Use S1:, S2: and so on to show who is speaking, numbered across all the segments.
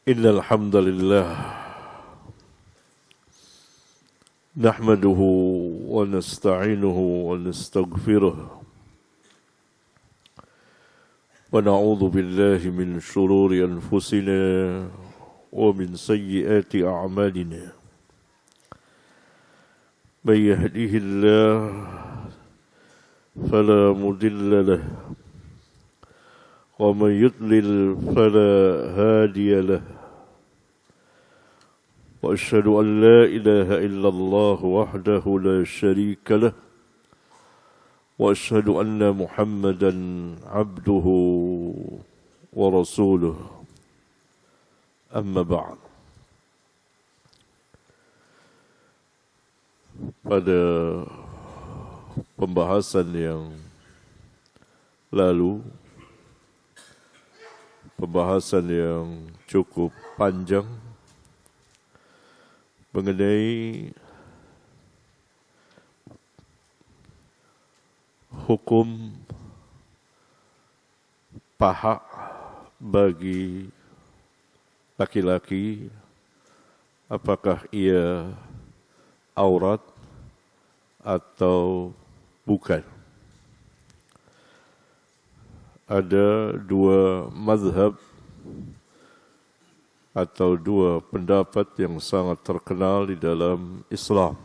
S1: Innal hamdalillah nahmaduhu wa nasta'inuhu wa nastaghfiruh wa na'udzu billahi min shururi anfusina wa min sayyiati a'malina may yahdihillahu fala mudilla lahu wa man yudlil fala hadiya lahu وأشهد أن لا إله إلا الله وحده لا شريك له وأشهد أن محمدا عبده ورسوله أما بعد. Pada pembahasan yang lalu, pembahasan yang cukup panjang mengenai hukum paha bagi laki-laki, apakah ia aurat atau bukan. Ada dua mazhab atau dua pendapat yang sangat terkenal di dalam Islam.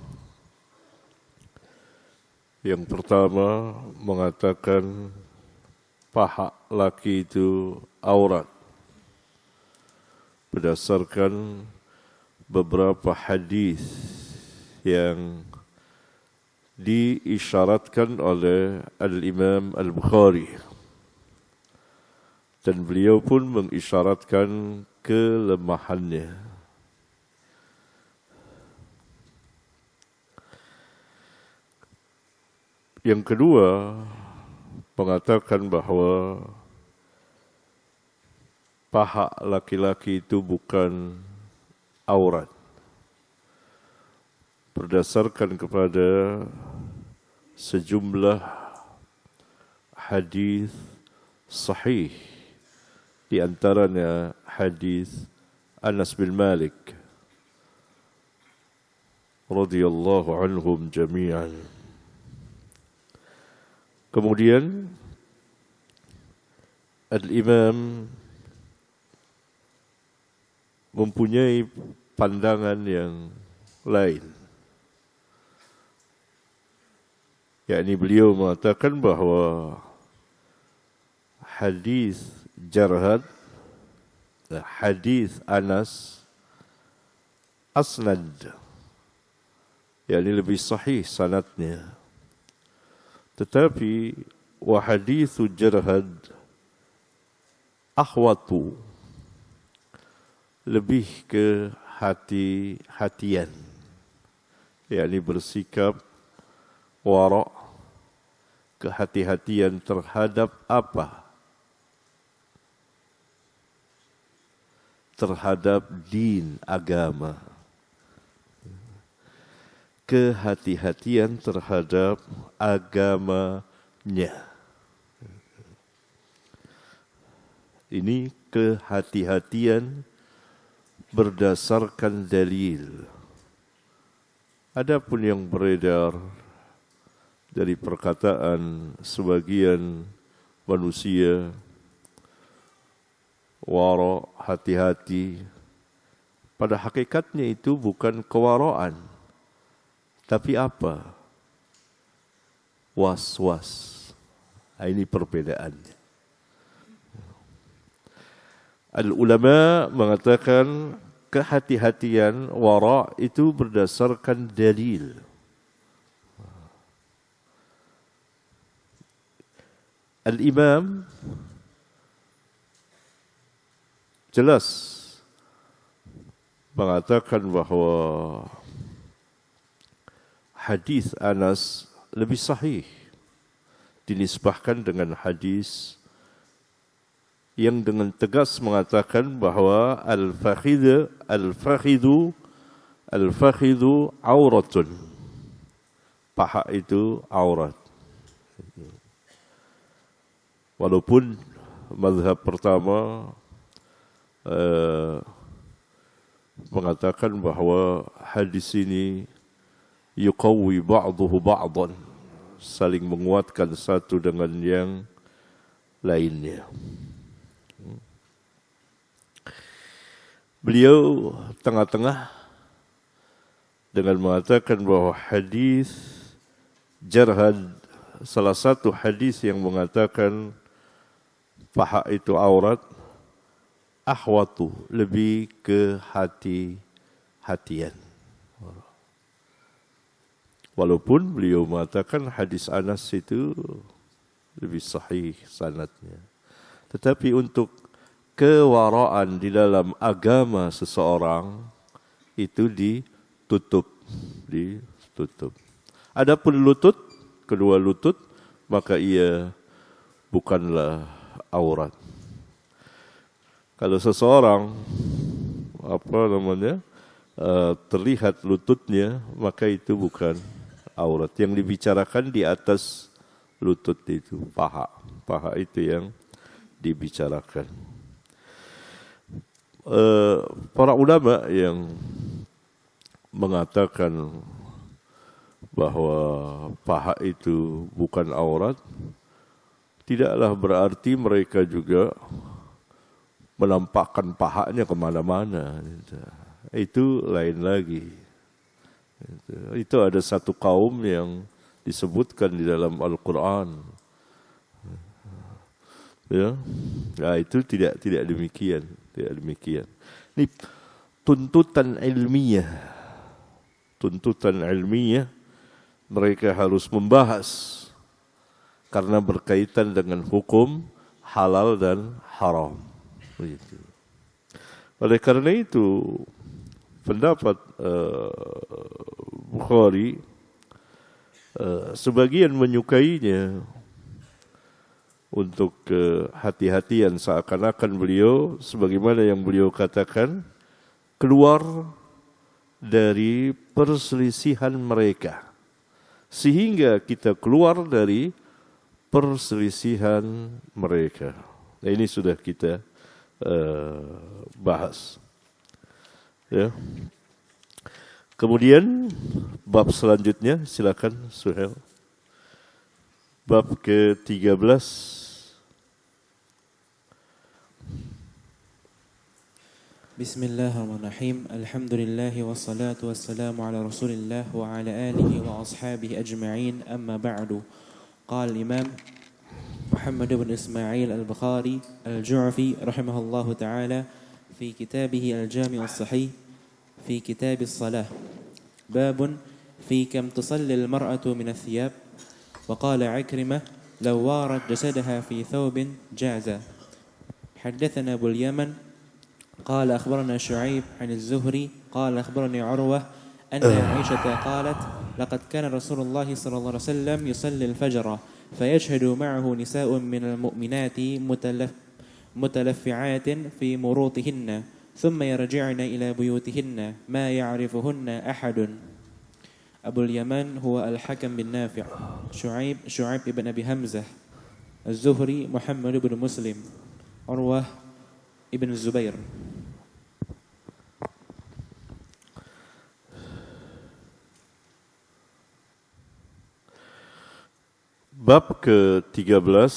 S1: Yang pertama mengatakan paha laki itu aurat berdasarkan beberapa hadis yang diisyaratkan oleh Al-Imam Al-Bukhari, dan beliau pun mengisyaratkan kelemahannya. Yang kedua mengatakan bahawa paha laki-laki itu bukan aurat berdasarkan kepada sejumlah hadis sahih, di antaranya hadis Anas bin Malik radhiyallahu anhum jami'an. Kemudian Al-Imam mempunyai pandangan yang lain, yakni beliau mengatakan bahawa hadis Jarhad, hadis Anas asnad, yakni lebih sahih sanadnya, tetapi wa hadithu Jarhad akhwatu, lebih ke hati-hatian, yakni bersikap wara', kehati-hatian terhadap apa? Terhadap din, agama. Kehati-hatian terhadap agamanya. Ini kehati-hatian berdasarkan dalil. Adapun yang beredar dari perkataan sebagian manusia, wara', hati-hati, pada hakikatnya itu bukan kewaraan, tapi apa? Was-was. Ini perbedaannya. Al-ulama mengatakan kehati-hatian wara' itu berdasarkan dalil. Al-Imam jelas mengatakan bahawa hadis Anas lebih sahih dinisbahkan dengan hadis yang dengan tegas mengatakan bahawa al-fakhidhu auratun, paha itu aurat. Walaupun mazhab pertama mengatakan bahwa hadis ini yuqawwi ba'duhu ba'dan, saling menguatkan satu dengan yang lainnya. Beliau tengah-tengah dengan mengatakan bahwa hadis jarhad, salah satu hadis yang mengatakan paha itu aurat, ahwatu, lebih ke hati-hatian. Walaupun beliau mengatakan hadis Anas itu lebih sahih sanadnya, tetapi untuk kewaraan di dalam agama seseorang itu ditutup. Adapun lutut, kedua lutut, maka ia bukanlah aurat. Kalau seseorang terlihat lututnya, maka itu bukan aurat. Yang dibicarakan di atas lutut itu paha itu yang dibicarakan. Para ulama yang mengatakan bahwa paha itu bukan aurat, tidaklah berarti mereka juga menampakkan pahanya kemana-mana. Itu lain lagi. Itu ada satu kaum yang disebutkan di dalam Al-Quran. Ya, nah, itu tidak demikian. Tidak demikian. Ini tuntutan ilmiah. Tuntutan ilmiah mereka harus membahas karena berkaitan dengan hukum halal dan haram. Begitu. Oleh karena itu pendapat Bukhari sebagian menyukainya untuk hati-hatian, seakan-akan beliau sebagaimana yang beliau katakan keluar dari perselisihan mereka sehingga kita keluar dari perselisihan mereka. Nah, ini sudah kita bahas. Ya. Kemudian bab selanjutnya, silakan Suhail. Bab ke-13.
S2: Bismillahirrahmanirrahim. Alhamdulillahi wassalatu wassalamu ala Rasulillah wa ala alihi wa ashabihi ajma'in. Amma ba'du. Qala Imam Muhammad bin Ismail al-Bukhari al-Ju'fi rahimahullahu ta'ala fi kitabih al-Jami' as-Sahih fi kitab as-Salah. Babun fi kam tusalli al-mar'atu min ath-thiyab. Wa qala Ikrimah law warat jasadaha fi thawbin jaza. Haddathana Abu al-Yaman قال أخبرنا شعيب عن الزهري قال أخبرني عروة أن عائشة قالت لقد كان رسول الله صلى الله عليه وسلم يصلي الفجر فيشهد معه نساء من المؤمنات متلفعات في مروطهن ثم يرجعن إلى بيوتهن ما يعرفهن أحد. أبو اليمان هو الحكم بن نافع، شعيب بن أبي همزة، الزهري محمد بن مسلم، عروة ابن الزبير.
S1: Bab ke-13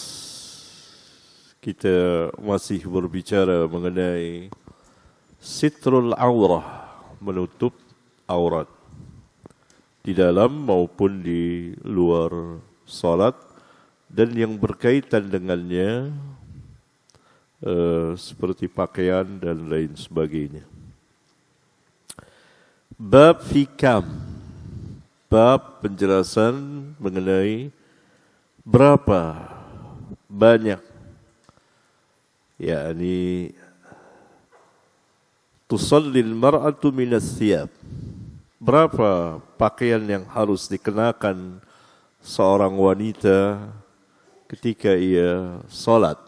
S1: kita masih berbicara mengenai sitrul aurah, menutup aurat di dalam maupun di luar salat, dan yang berkaitan dengannya seperti pakaian dan lain sebagainya. Bab fikam, bab penjelasan mengenai berapa banyak, yakni tusallil mar'atu minas thiyab, berapa pakaian yang harus dikenakan seorang wanita ketika ia salat.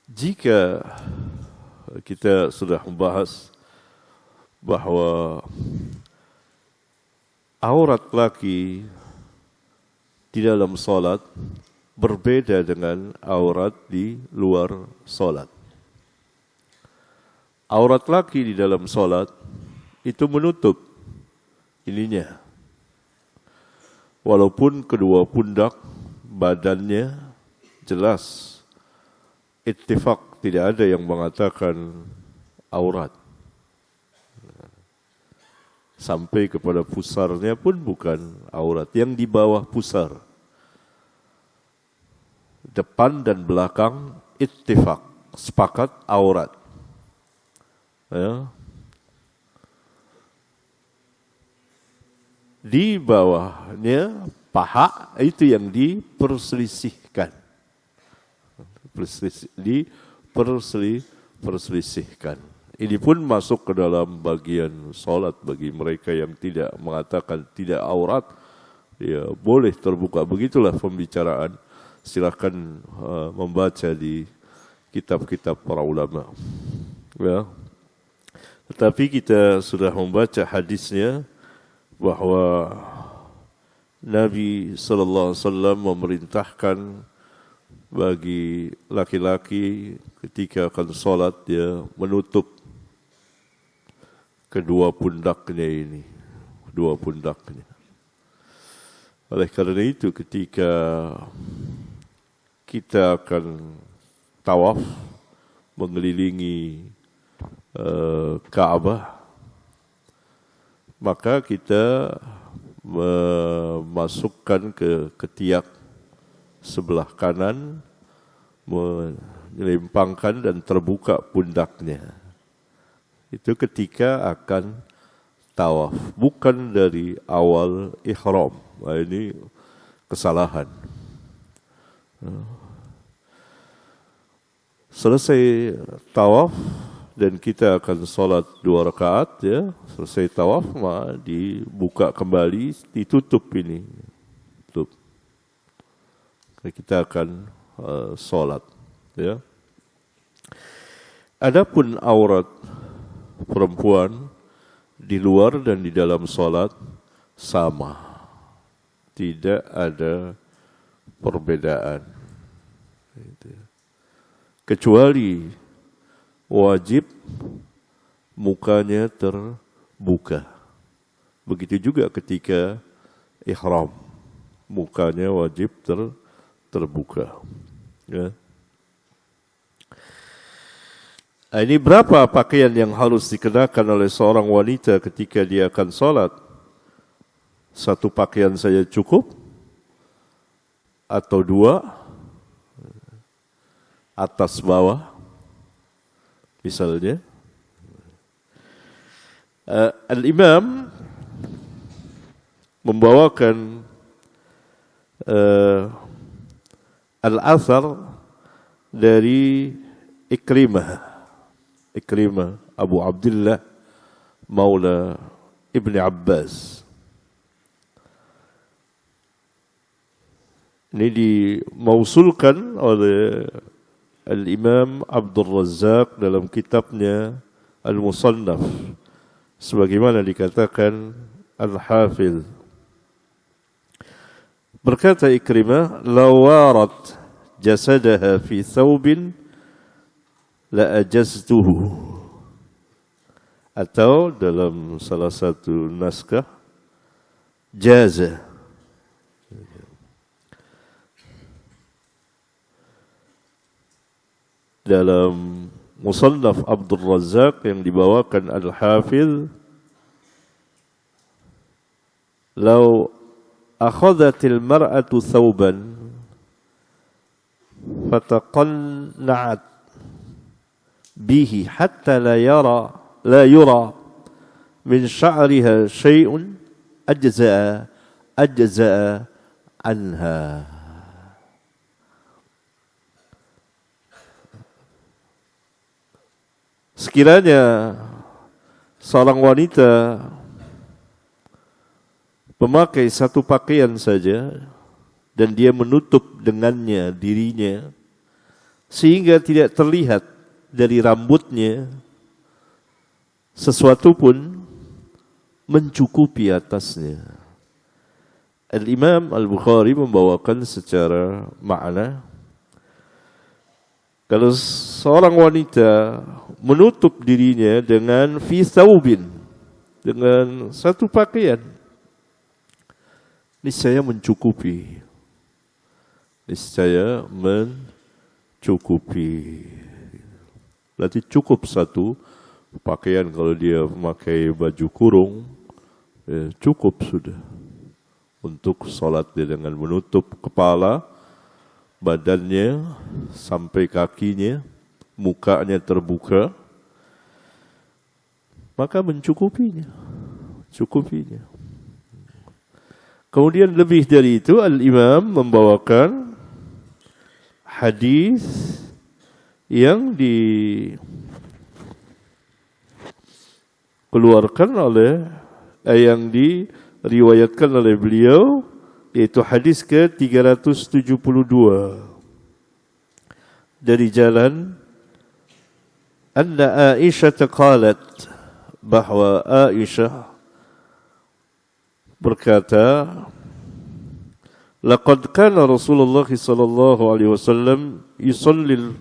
S1: Jika kita sudah membahas bahwa aurat laki di dalam salat berbeda dengan aurat di luar salat. aurat laki di dalam solat itu menutup ininya. Walaupun kedua pundak badannya jelas ittifaq, tidak ada yang mengatakan aurat. Sampai kepada pusarnya pun bukan aurat. Yang di bawah pusar, depan dan belakang ittifaq, sepakat aurat. Ya. Di bawahnya paha itu yang diperselisihkan. Diperselisihkan. Ini pun masuk ke dalam bagian solat bagi mereka yang tidak mengatakan tidak aurat, ya boleh terbuka. Begitulah pembicaraan. Silakan membaca di kitab-kitab para ulama. Ya. Tetapi kita sudah membaca hadisnya bahwa Nabi sallallahu alaihi wasallam memerintahkan bagi laki-laki ketika akan salat dia menutup kedua pundaknya ini, kedua pundaknya. Oleh karena itu ketika kita akan tawaf mengelilingi Ka'bah, maka kita memasukkan ke ketiak sebelah kanan, menyelimpangkan dan terbuka pundaknya. Itu ketika akan tawaf, bukan dari awal ihram. Nah, ini kesalahan. Selesai tawaf dan kita akan sholat 2 rakaat, ya. Selesai tawaf, dibuka kembali, ditutup ini. Tutup. Kita akan sholat, ya. Adapun aurat perempuan di luar dan di dalam sholat sama, tidak ada perbedaan, kecuali wajib mukanya terbuka. Begitu juga ketika ihram, mukanya wajib terbuka. Ya. Nah, ini berapa pakaian yang harus dikenakan oleh seorang wanita ketika dia akan sholat? Satu pakaian saja cukup? Atau 2? Atas bawah? Misalnya. Al-Imam membawakan al-athar dari Ikrimah Abu Abdullah Maula Ibn Abbas. Ini dimausulkan oleh Al-Imam Abdul Razzaq dalam kitabnya Al-Musannaf, sebagaimana dikatakan Al-Hafidh. Berkata Ikrimah, lawarat jasadaha fi thawbin la ajaztuhu. Atau dalam salah satu naskah, jaza. Dalam Musannaf Abdul Razzaq yang dibawakan Al-Hafidh, law akhadhatil mar'atu thawban fataqanna'at bihi hatta la yura min sya'riha syai'un ajza'a anha. Sekiranya seorang wanita memakai satu pakaian saja dan dia menutup dengannya dirinya sehingga tidak terlihat dari rambutnya sesuatu pun mencukupi atasnya. Al-Imam Al-Bukhari membawakan secara makna, kalau seorang wanita menutup dirinya dengan fi thawbin, dengan satu pakaian, niscaya mencukupi. Niscaya mencukupi. Berarti cukup satu pakaian. Kalau dia memakai baju kurung, ya, cukup sudah untuk sholat dia dengan menutup kepala, badannya sampai kakinya, mukanya terbuka, maka mencukupinya. Cukupinya. Kemudian lebih dari itu, Al-Imam membawakan hadis yang dikeluarkan oleh yang diriwayatkan oleh beliau, yaitu hadis ke-372 dari jalan anna Aisyah qalat, bahwa Aisyah berkata, laqad kana Rasulullah sallallahu alaihi wasallam yusalli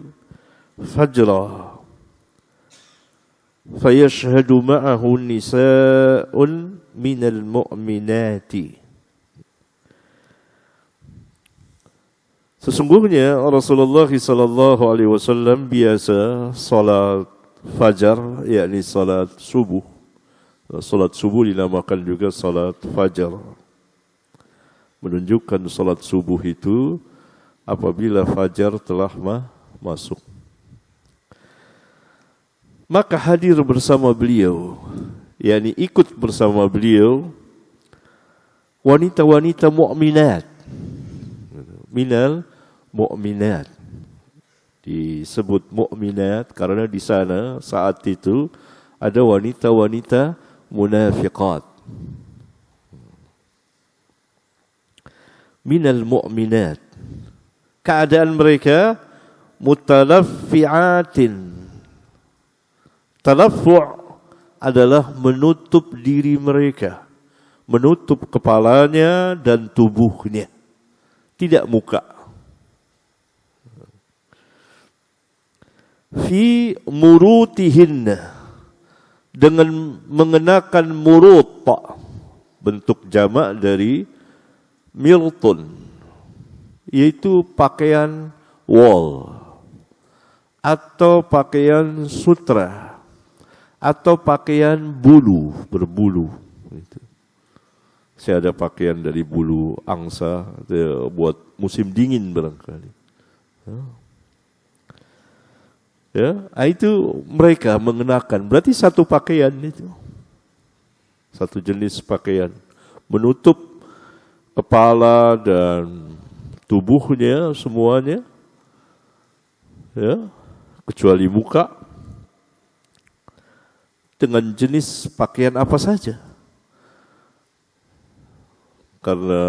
S1: al-fajr fayashhadu ma'ahu nisa'un minal mu'minati. Sesungguhnya Rasulullah sallallahu alaihi wasallam biasa salat fajar, yakni salat subuh. Salat subuh dinamakan juga salat fajar. Menunjukkan salat subuh itu apabila fajar telah masuk. Maka hadir bersama beliau, yakni ikut bersama beliau, wanita-wanita mukminat, minal mukminat. Disebut mukminat karena di sana saat itu ada wanita-wanita munafiqat. Minal mu'minat. Keadaan mereka mutalaffi'atin. Talaffu' adalah menutup diri mereka, menutup kepalanya dan tubuhnya, tidak muka. Fi murutihinna, dengan mengenakan murut, bentuk jamak dari mirtun, yaitu pakaian wol atau pakaian sutra atau pakaian bulu, berbulu. Saya ada pakaian dari bulu angsa buat musim dingin barangkali. Ya, itu mereka mengenakan, berarti satu pakaian itu, satu jenis pakaian, menutup kepala dan tubuhnya semuanya, ya, kecuali muka, dengan jenis pakaian apa saja. Karena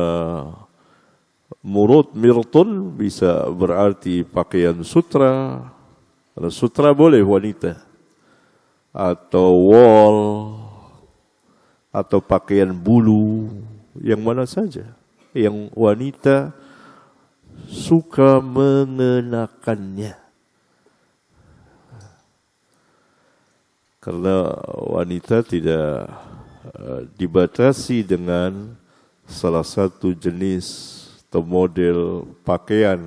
S1: murut mirtun bisa berarti pakaian sutra. Karena sutra boleh wanita, atau wol, atau pakaian bulu, yang mana saja yang wanita suka mengenakannya. Karena wanita tidak dibatasi dengan salah satu jenis atau model pakaian.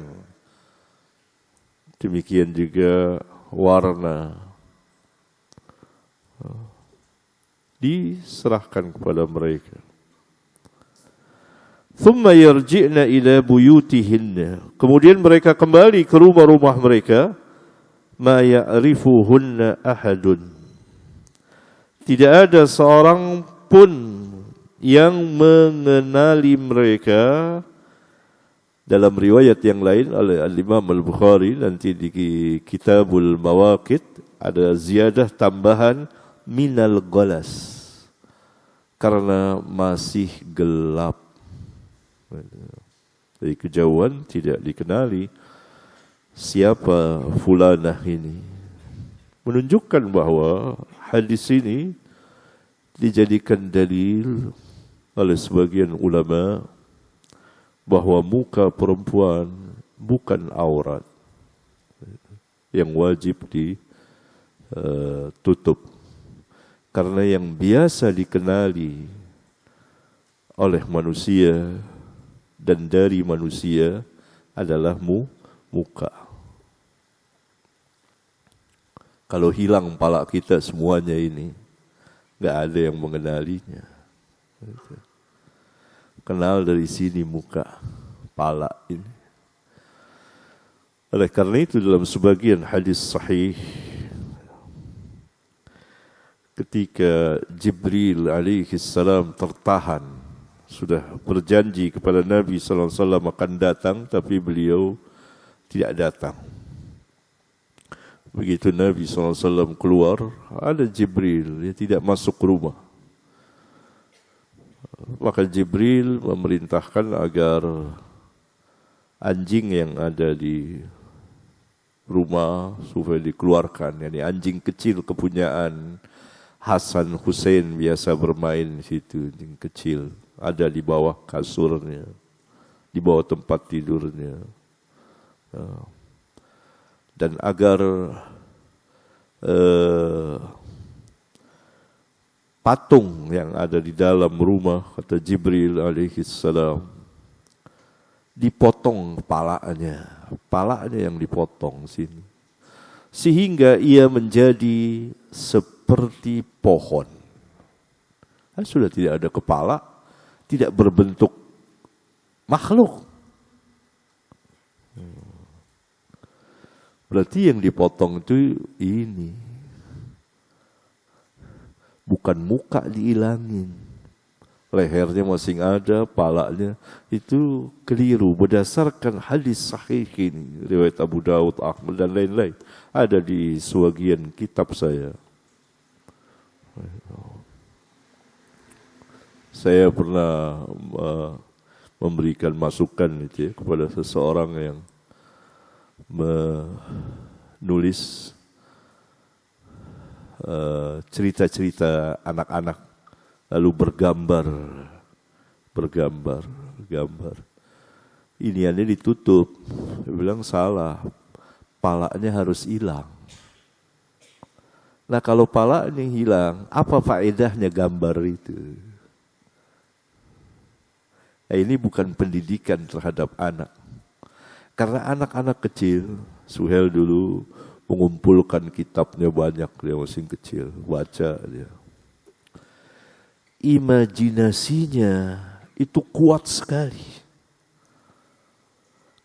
S1: Demikian juga warna. Diserahkan kepada mereka. Thumma yarji'na ila buyutihinna. Kemudian mereka kembali ke rumah-rumah mereka. Ma ya'rifuhunna ahadun. Tidak ada seorang pun yang mengenali mereka. Dalam riwayat yang lain oleh Al-Imam Al-Bukhari, nanti di Kitabul Mawaqit ada ziyadah tambahan minal ghalas, karena masih gelap. Dari kejauhan tidak dikenali siapa fulanah ini. Menunjukkan bahwa hadis ini dijadikan dalil oleh sebagian ulama bahwa muka perempuan bukan aurat yang wajib tutup. Karena yang biasa dikenali oleh manusia dan dari manusia adalah muka. Kalau hilang pala kita semuanya ini, nggak ada yang mengenalinya. Kenal dari sini muka, pala ini. Oleh karena itu dalam sebagian hadis sahih, ketika Jibril alaihi salam tertahan, sudah berjanji kepada Nabi sallallahu alaihi wasallam akan datang, tapi beliau tidak datang. Begitu Nabi sallallahu alaihi wasallam keluar, ada Jibril, dia tidak masuk rumah. Maka Jibril memerintahkan agar anjing yang ada di rumah supaya dikeluarkan. Yani anjing kecil kepunyaan Hasan Hussein biasa bermain di situ, anjing kecil, ada di bawah kasurnya, di bawah tempat tidurnya. Dan agar patung yang ada di dalam rumah, kata Jibril alaihi salam, dipotong kepalanya yang dipotong sini, sehingga ia menjadi seperti pohon. Sudah tidak ada kepala, tidak berbentuk makhluk. Berarti yang dipotong itu ini, bukan muka dihilangin, lehernya masih ada, palanya itu keliru. Berdasarkan hadis sahih ini, riwayat Abu Daud, Ahmad dan lain-lain, ada di sebagian kitab saya. Saya pernah memberikan masukan itu ya, kepada seseorang yang menulis cerita-cerita anak-anak, lalu bergambar. Iniannya ditutup. Dia bilang salah, palanya harus hilang. Nah kalau palanya hilang, apa faedahnya gambar itu? Nah, ini bukan pendidikan terhadap anak. Karena anak-anak kecil, Suhel dulu mengumpulkan kitabnya banyak, dia masih kecil, baca dia. Imajinasinya itu kuat sekali.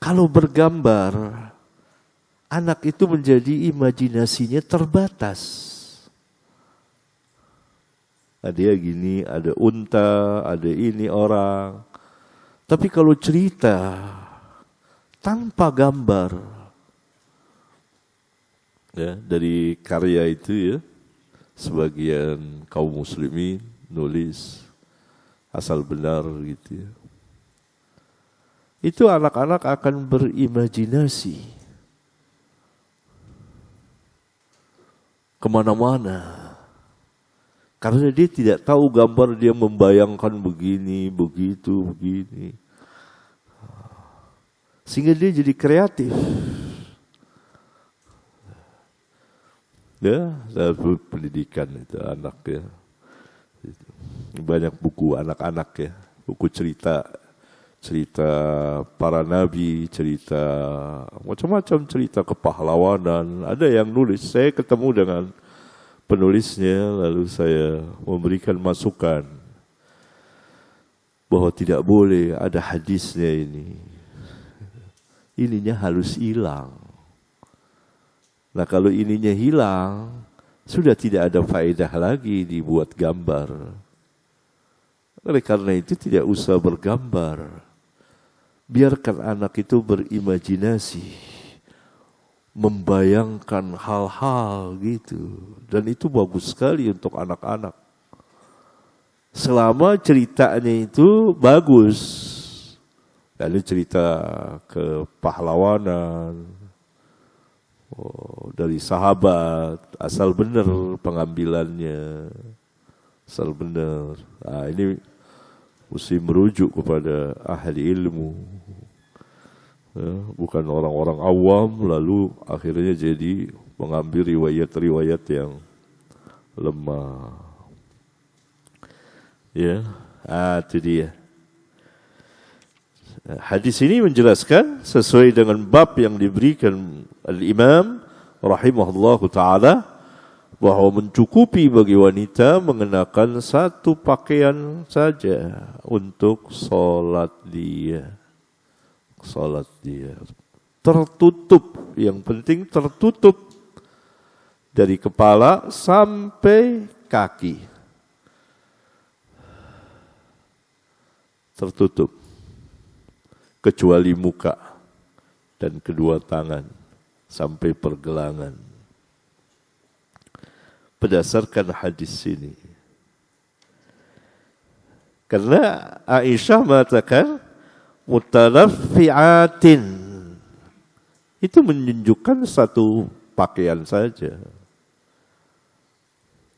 S1: Kalau bergambar, anak itu menjadi imajinasinya terbatas. Ada gini, ada unta, ada ini orang. Tapi kalau cerita tanpa gambar, ya, dari karya itu ya, sebagian kaum muslimin nulis asal benar gitu ya. Itu anak-anak akan berimajinasi kemana-mana. Karena dia tidak tahu gambar, dia membayangkan begini, begitu, begini. Sehingga dia jadi kreatif. Ya, saya pendidikan itu anak ya. Banyak buku anak-anak ya, buku cerita para nabi, cerita macam-macam, cerita kepahlawanan. Ada yang nulis, saya ketemu dengan penulisnya, lalu saya memberikan masukan bahwa tidak boleh ada hadisnya ini. Ininya harus hilang. Nah kalau ininya hilang, sudah tidak ada faedah lagi dibuat gambar. Oleh karena itu tidak usah bergambar. Biarkan anak itu berimajinasi, membayangkan hal-hal gitu. Dan itu bagus sekali untuk anak-anak. Selama ceritanya itu bagus. Lalu cerita kepahlawanan, dari sahabat, asal benar pengambilannya, asal benar. Nah, ini mesti merujuk kepada ahli ilmu. Ya, bukan orang-orang awam lalu akhirnya jadi mengambil riwayat-riwayat yang lemah. Ya, itu dia. Hadis ini menjelaskan sesuai dengan bab yang diberikan Al-Imam rahimahullahu ta'ala, bahwa mencukupi bagi wanita mengenakan satu pakaian saja untuk solat dia. Solat dia tertutup, yang penting tertutup dari kepala sampai kaki, tertutup kecuali muka dan kedua tangan sampai pergelangan. Berdasarkan hadis ini, karena Aisyah mengatakan mutalaffi'atin, itu menunjukkan satu pakaian saja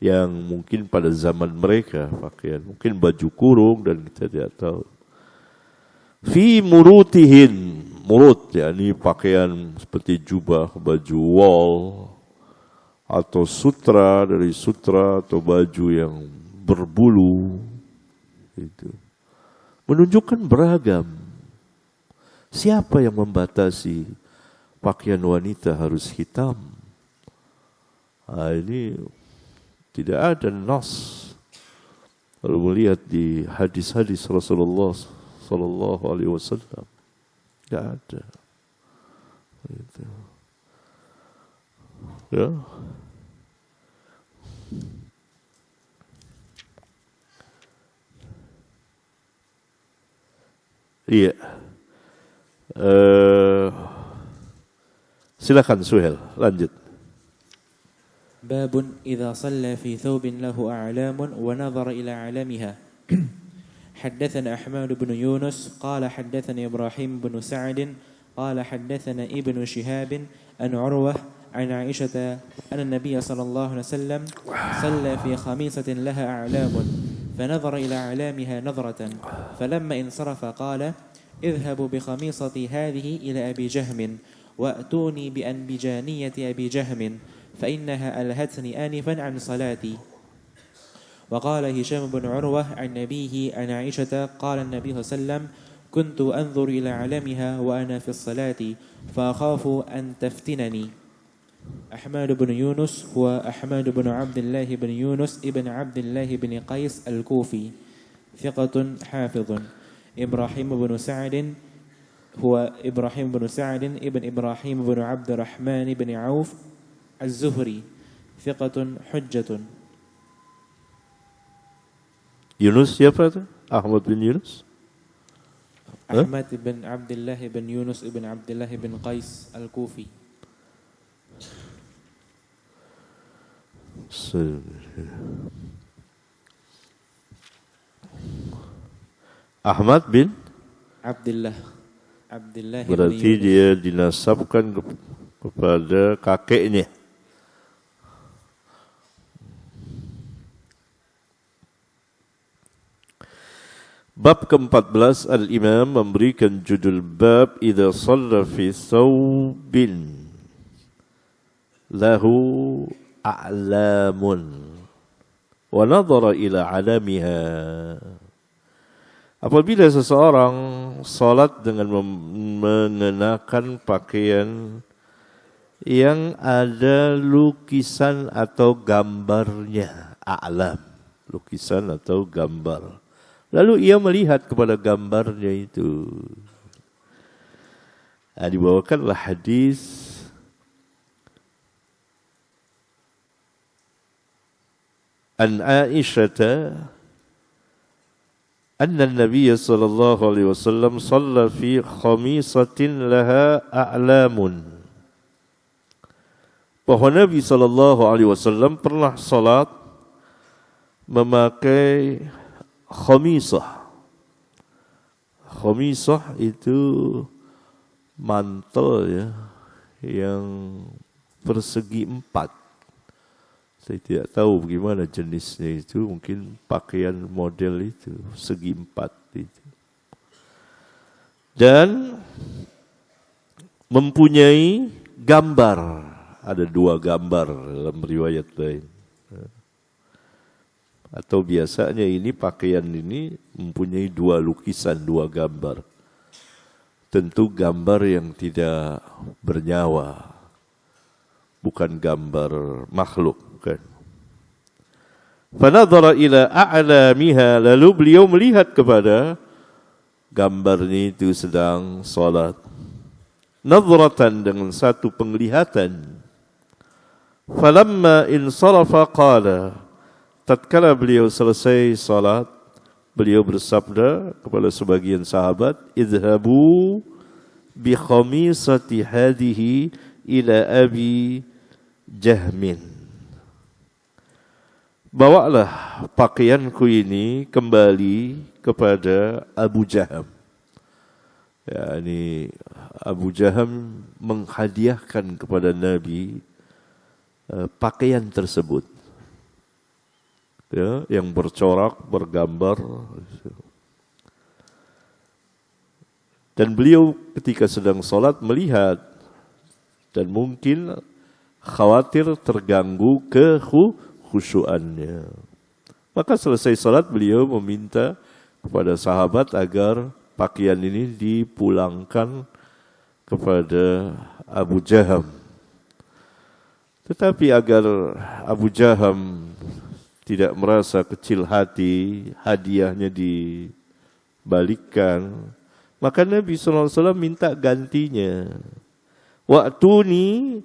S1: yang mungkin pada zaman mereka pakaian, mungkin baju kurung dan kita tidak tahu. Fi murutihin, murut yakni pakaian seperti jubah, baju wol atau sutra, dari sutra atau baju yang berbulu, itu menunjukkan beragam. Siapa yang membatasi pakaian wanita harus hitam? Ini tidak ada nas. Kalau melihat di hadis-hadis Rasulullah Sallallahu Alaihi Wasallam, tidak ada. Gitu. Ya. Iya. Silakan Suhel, lanjut.
S2: باب إذا صلى في ثوب له أعلام ونظر إلى أعلامها. حدثنا أحمد بن يونس قال حدثني إبراهيم بن سعد قال حدثنا ابن شهاب أن عروة عن عائشة أن النبي صلى الله عليه وسلم صلى في خميصة لها أعلام فنظر إلى أعلامها نظرة فلما انصرف قال اذهبوا بخميصتي هذه إلى أبي جهم وأتوني بأنبجانية أبي جهم فإنها ألهتني آنفا عن صلاتي. وقال هشام بن عروة عن نبيه عن عائشة قال النبي صلى الله عليه وسلم كنت أنظر إلى علمها وأنا في الصلاة فأخاف أن تفتنني. أحمد بن يونس هو أحمد بن عبد الله بن يونس ابن عبد الله بن قيس الكوفي ثقة حافظ. إبراهيم بن سعد هو إبراهيم بن سعد ابن إبراهيم بن عبد الرحمن بن عوف الزهري ثقة حجة.
S1: Yunus siapa itu? Ahmad bin Yunus?
S2: Ahmad bin Abdullah bin Yunus ibn Abdullah bin Qais al-Kufi.
S1: Ahmad bin
S2: Abdullah
S1: berarti dia dinasabkan kepada kakeknya. Bab ke-14, Al-Imam memberikan judul bab idza shalla fi thawbin lahu a'lamun wa nadhara ila 'alamiha. Apabila seseorang salat dengan mengenakan pakaian yang ada lukisan atau gambarnya, a'lam, lukisan atau gambar. Lalu ia melihat kepada gambarnya itu. Dibawakanlah hadis an Aisyah anna an-nabiy sallallahu alaihi wasallam shalla fi khamisatin laha a'lamun. Bahwa Nabi sallallahu alaihi wasallam pernah salat memakai khamisah. Khamisah itu mantel ya, yang persegi 4. Saya tidak tahu bagaimana jenisnya itu, mungkin pakaian model itu segi 4 itu. Dan mempunyai gambar. Ada 2 gambar dalam riwayat lain. Atau biasanya ini pakaian ini mempunyai 2 lukisan, 2 gambar. Tentu gambar yang tidak bernyawa. Bukan gambar makhluk, bukan. Fanadhara ila a'lamiha, lalu beliau melihat kepada gambarnya itu sedang salat. Nadhratan, dengan satu penglihatan. Falamma insarafa qala, tatkala beliau selesai salat, beliau bersabda kepada sebagian sahabat, idhabu bi khamisati hadhihi ila Abi Jahmin. Bawalah pakaianku ini kembali kepada Abu Jaham. Yani Abu Jaham menghadiahkan kepada Nabi pakaian tersebut, ya, yang bercorak, bergambar. Dan beliau ketika sedang sholat melihat dan mungkin khawatir terganggu kekhusyuannya. Maka selesai sholat beliau meminta kepada sahabat agar pakaian ini dipulangkan kepada Abu Jaham. Tetapi agar Abu Jaham tidak merasa kecil hati, hadiahnya dibalikkan, maka Nabi SAW minta gantinya. Wa'tuni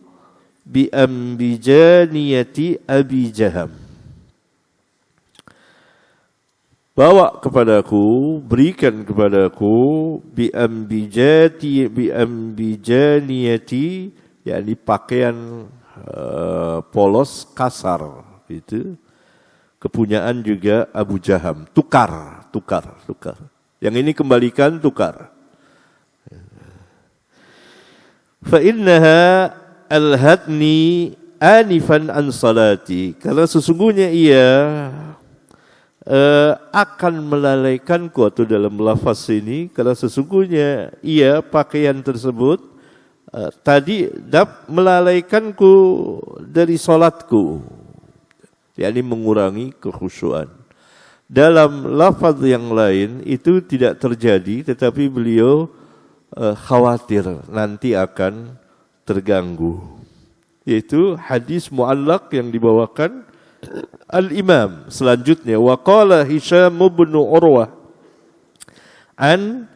S1: bi ambijaniyati Abi Jaham. Bawa kepadaku, berikan kepadaku bi ambijaniyati, yakni pakaian polos kasar itu, kepunyaan juga Abu Jaham. Tukar. Yang ini kembalikan, tukar. Fa innaha alhatni anifan an salati, karena sesungguhnya ia akan melalaikanku, atau dalam lafaz ini, karena sesungguhnya ia, pakaian tersebut tadi melalaikanku dari salatku, yakni mengurangi kekhusyuan. Dalam lafaz yang lain itu tidak terjadi, tetapi beliau khawatir nanti akan terganggu. Yaitu hadis mu'allaq yang dibawakan Al-Imam selanjutnya. Wa qala Hisham bin Urwah an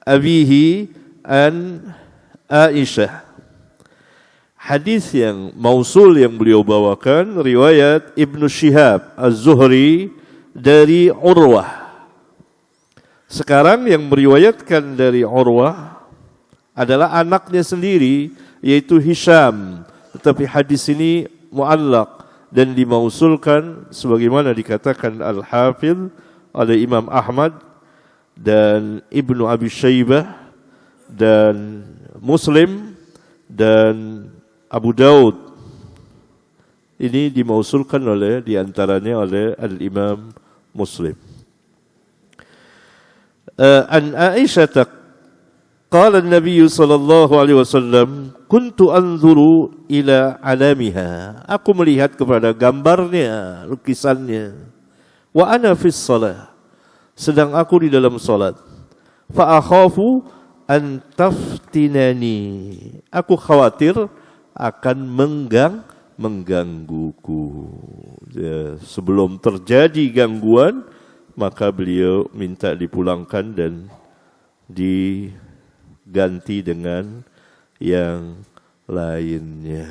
S1: abihi an Aisyah. Hadis yang mausul yang beliau bawakan riwayat Ibnu Syihab Az-Zuhri dari Urwah. Sekarang yang meriwayatkan dari Urwah adalah anaknya sendiri, yaitu Hisham. Tetapi hadis ini mu'allaq dan dimausulkan sebagaimana dikatakan Al-Hafidh oleh Imam Ahmad dan Ibnu Abi Syaibah dan Muslim dan Abu Daud. Ini dimausulkan oleh diantaranya oleh Al-Imam Muslim. An Aisyah qala an-nabiy sallallahu alaihi wasallam kuntu anzuru ila alamiha, aku melihat kepada gambarnya, lukisannya. Wa ana fis shalah, sedang aku di dalam salat. Fa akhafu an taftinani, aku khawatir akan menggangguku. Ya, sebelum terjadi gangguan, maka beliau minta dipulangkan dan diganti dengan yang lainnya.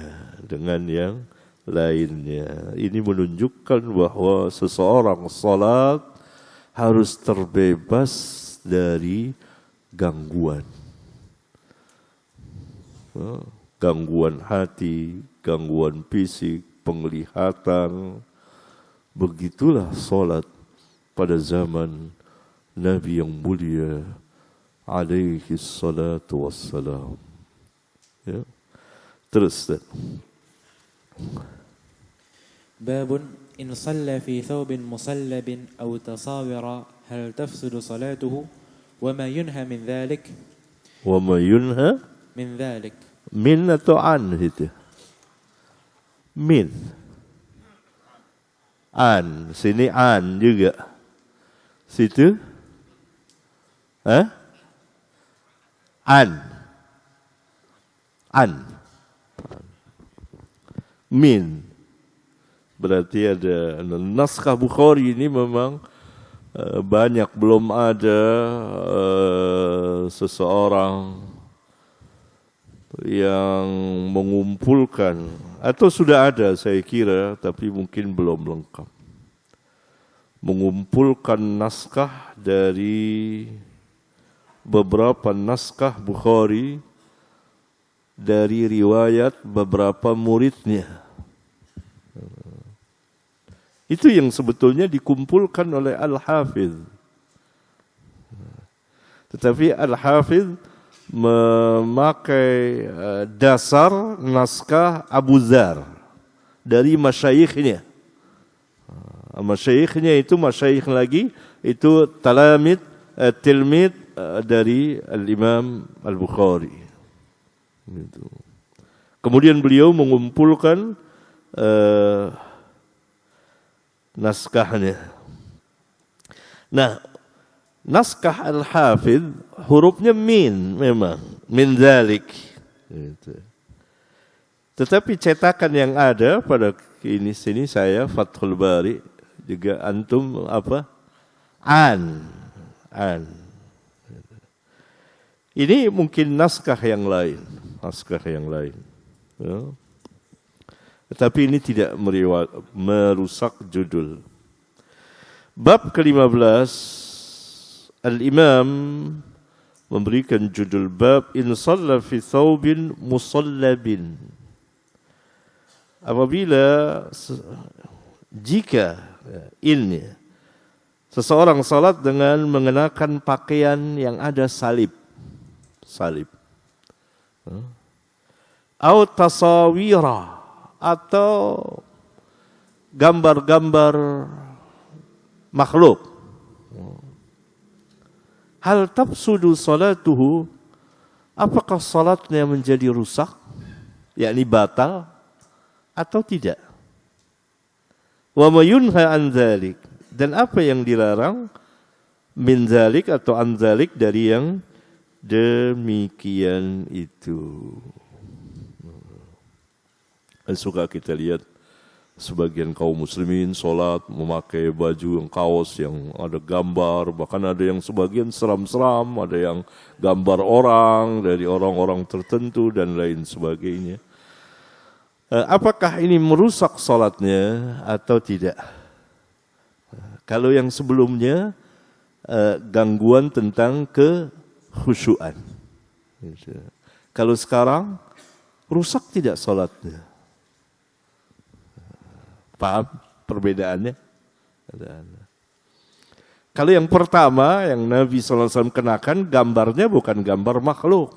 S1: Ini menunjukkan bahwa seseorang salat harus terbebas dari gangguan. Gangguan hati, gangguan fisik, penglihatan. Begitulah salat pada zaman Nabi yang mulia alaihi salatu wassalam. Ya. Terus.
S2: Babun in shalla fi thawbin musallabin aw tasawira hal tafsudu salatuhu wa ma yunha min dhalik.
S1: Wa ma yunha
S2: min dhalik.
S1: Min atau an itu? Min. An, sini an juga. Situ? An. Min. Berarti ada naskah Bukhari ini memang banyak, belum ada seseorang yang mengumpulkan, atau sudah ada saya kira tapi mungkin belum lengkap, mengumpulkan naskah dari beberapa naskah Bukhari dari riwayat beberapa muridnya. Itu yang sebetulnya dikumpulkan oleh Al-Hafidh. Tetapi Al-Hafidh memakai dasar naskah Abu Dzar dari masyayikhnya. Masyayikhnya itu masyayikh lagi, itu tilmid dari Al-Imam Al-Bukhari. Kemudian beliau mengumpulkan naskahnya. Nah, naskah Al-Hafidh hurufnya min memang, min dzalik. Tetapi cetakan yang ada pada sini saya Fathul Bari, juga antum apa? An. Ini mungkin naskah yang lain. Ya. Tetapi ini tidak merusak judul. Bab ke-15, Al-Imam memberikan judul bab in shalla fi thawbin musallabin. Jika seseorang salat dengan mengenakan pakaian yang ada salib. Au tasawira, atau gambar-gambar makhluk. Hal tafsudu salatuhu, apakah salatnya menjadi rusak, yakni batal atau tidak? Wa ma yunha an dzalik, dan apa yang dilarang min dzalik atau an dzalik dari yang demikian itu. Suka kita lihat sebagian kaum muslimin sholat memakai baju yang kaos yang ada gambar, bahkan ada yang sebagian seram-seram, ada yang gambar orang dari orang-orang tertentu dan lain sebagainya. Apakah ini merusak sholatnya atau tidak? Kalau yang sebelumnya gangguan tentang kekhusyuan. Kalau sekarang rusak tidak sholatnya? Paham perbedaannya? Kalau yang pertama yang Nabi SAW kenakan, gambarnya bukan gambar makhluk.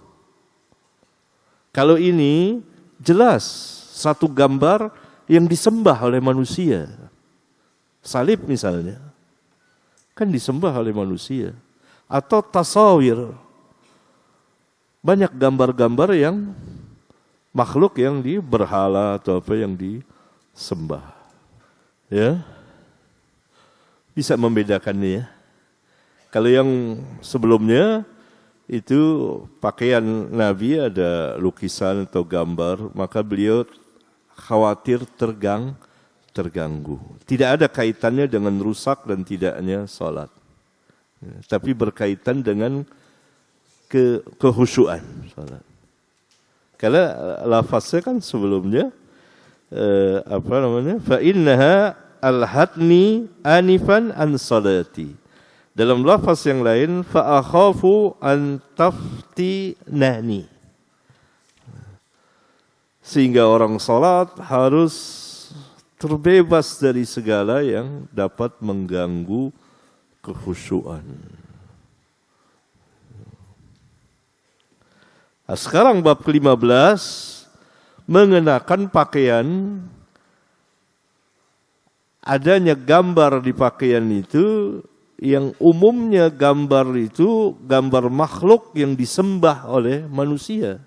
S1: Kalau ini jelas satu gambar yang disembah oleh manusia. Salib misalnya, kan disembah oleh manusia. Atau tasawir, banyak gambar-gambar yang makhluk yang berhala atau apa yang disembah. Ya, bisa membedakannya ya. Kalau yang sebelumnya itu pakaian Nabi ada lukisan atau gambar, maka beliau khawatir terganggu. Tidak ada kaitannya dengan rusak dan tidaknya salat, tapi berkaitan dengan kekhusyuan salat. Karena lafaznya kan sebelumnya fa innaha alhatni anifan an salati. Dalam lafaz yang lain, fa akhafu an taftinani. Sehingga orang salat harus terbebas dari segala yang dapat mengganggu kekhusyuan. Nah, sekarang bab ke-15, mengenakan pakaian, adanya gambar di pakaian itu, yang umumnya gambar itu gambar makhluk yang disembah oleh manusia.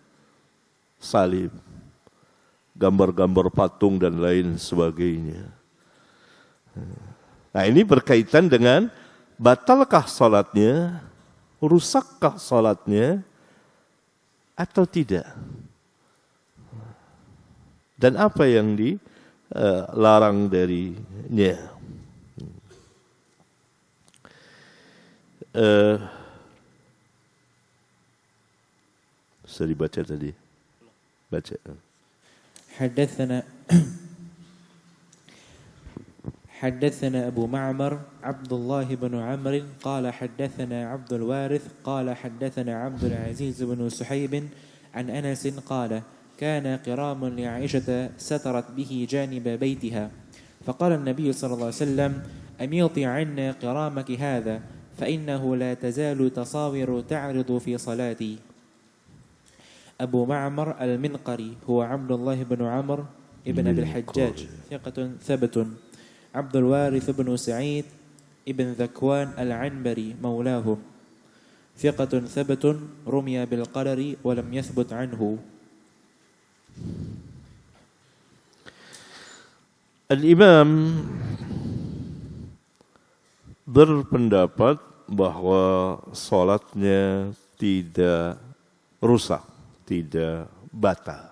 S1: salib, gambar-gambar patung dan lain sebagainya. Nah, ini berkaitan dengan batalkah salatnya, rusakkah salatnya atau tidak. Dan apa yang dilarang darinya. Bisa dibaca tadi. Baca.
S2: حدثنا أبو معمر عبد الله بن عمرو قال حدثنا عبد الوارث قال حدثنا عبد العزيز بن سحيب عن أنس قال كان قرام لعائشة سترت به جانب بيتها فقال النبي صلى الله عليه وسلم أميطي عنا قرامك هذا فإنه لا تزال تصاور تعرض في صلاتي. أبو معمر المنقري هو عبد الله بن عمرو ابن أبي الحجاج ثقة ثبت. عبد الوارث بن سعيد ابن ذكوان العنبري مولاهم ثقة ثبت رمي بالقدر ولم يثبت عنه.
S1: Al-Imam berpendapat bahwa salatnya tidak rusak, tidak batal.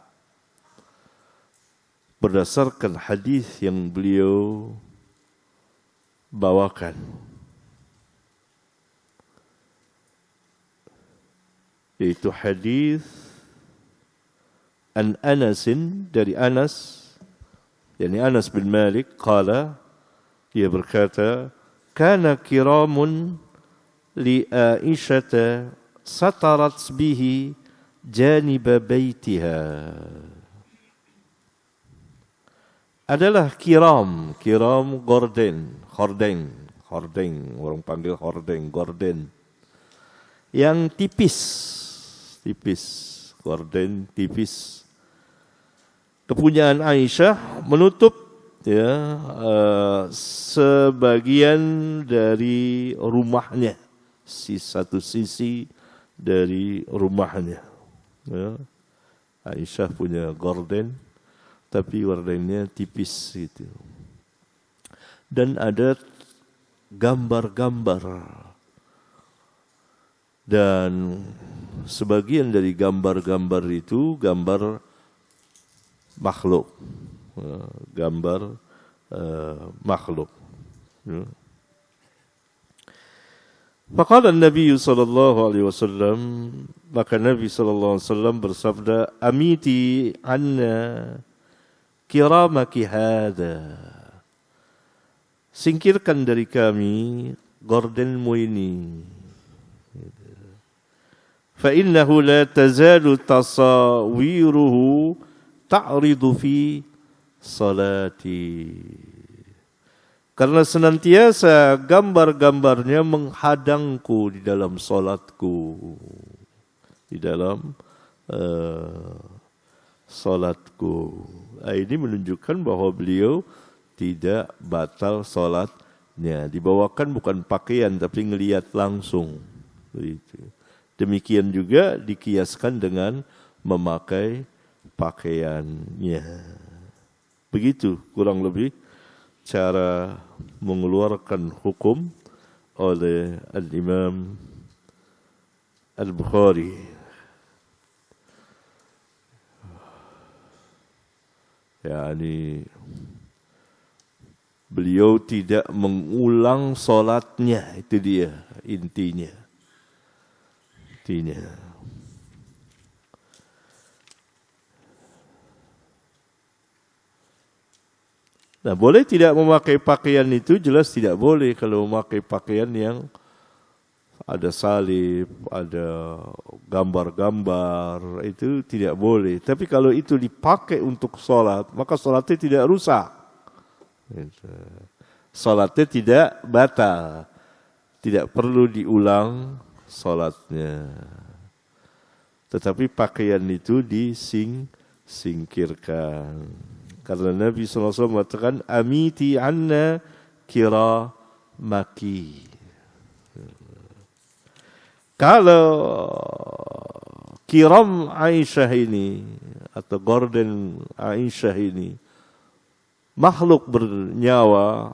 S1: Berdasarkan hadis yang beliau bawakan. Yaitu hadis an Anasin, dari Anas, yakni Anas bin Malik, qala, dia berkata, kana kiramun li Aisyata satarat bihi janiba baitiha. Adalah kiram gorden, orang panggil gorden, yang tipis, gorden tipis. Kepunyaan Aisyah menutup sebagian dari rumahnya, satu sisi dari rumahnya. Ya. Aisyah punya gorden, tapi gordennya tipis gitu. Dan ada gambar-gambar. Dan sebagian dari gambar-gambar itu gambar makhluk. Gambar makhluk. Faqala Nabi sallallahu alaihi wasallam, maka Nabi sallallahu alaihi wasallam bersabda, amiti anna kiramaki hada. Singkirkan dari kami gordenmu ini. Fa innahu la tazalu tasawiruhu ta'ridu fi salati. Karena senantiasa gambar-gambarnya menghadangku di dalam salatku. Di dalam salatku. Ini menunjukkan bahwa beliau tidak batal salatnya. Dibawakan bukan pakaian tapi ngelihat langsung. Begitu. Demikian juga dikiaskan dengan memakai pakaiannya. Begitu kurang lebih cara mengeluarkan hukum oleh Al-Imam Al-Bukhari. Yani beliau tidak mengulang solatnya, itu dia intinya. Nah, boleh tidak memakai pakaian itu? Jelas tidak boleh kalau memakai pakaian yang ada salib, ada gambar-gambar, itu tidak boleh. Tapi kalau itu dipakai untuk sholat, maka sholatnya tidak rusak. Sholatnya tidak batal. Tidak perlu diulang sholatnya. Tetapi pakaian itu disingkirkan. Karena Nabi SAW mengatakan, amiti anna kiramaki. Kalau kiram Aisyah ini atau gorden Aisyah ini makhluk bernyawa,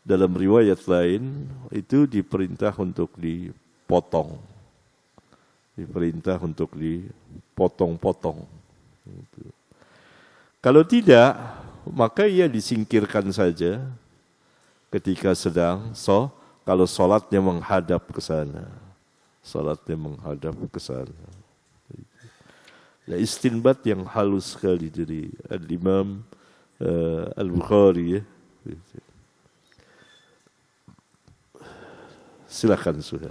S1: dalam riwayat lain itu diperintah untuk dipotong. Diperintah untuk dipotong-potong. Kalau tidak, maka ia disingkirkan saja ketika sedang kalau salatnya menghadap ke sana. Salatnya menghadap ke sana. Nah, istinbat yang halus sekali dari Al-Imam Al-Bukhari ya. Silakan sudah.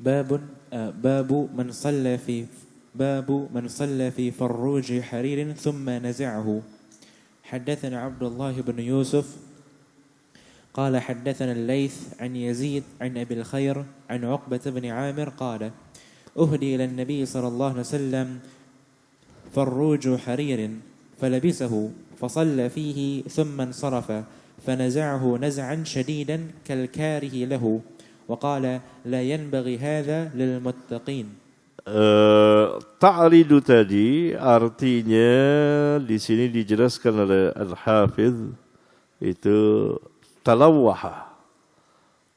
S2: باب من صلى في فروج حرير ثم نزعه. حدثنا عبد الله بن يوسف قال حدثنا الليث عن يزيد عن أبي الخير عن عقبة بن عامر قال أهدي إلى النبي صلى الله عليه وسلم فروج حرير فلبسه فصلى فيه ثم انصرف فنزعه نزعا شديدا كالكاره له وقال لا ينبغي هذا للمتقين.
S1: Ta'ridu tadi artinya di sini dijelaskan oleh Al-Hafidh itu talawwaha.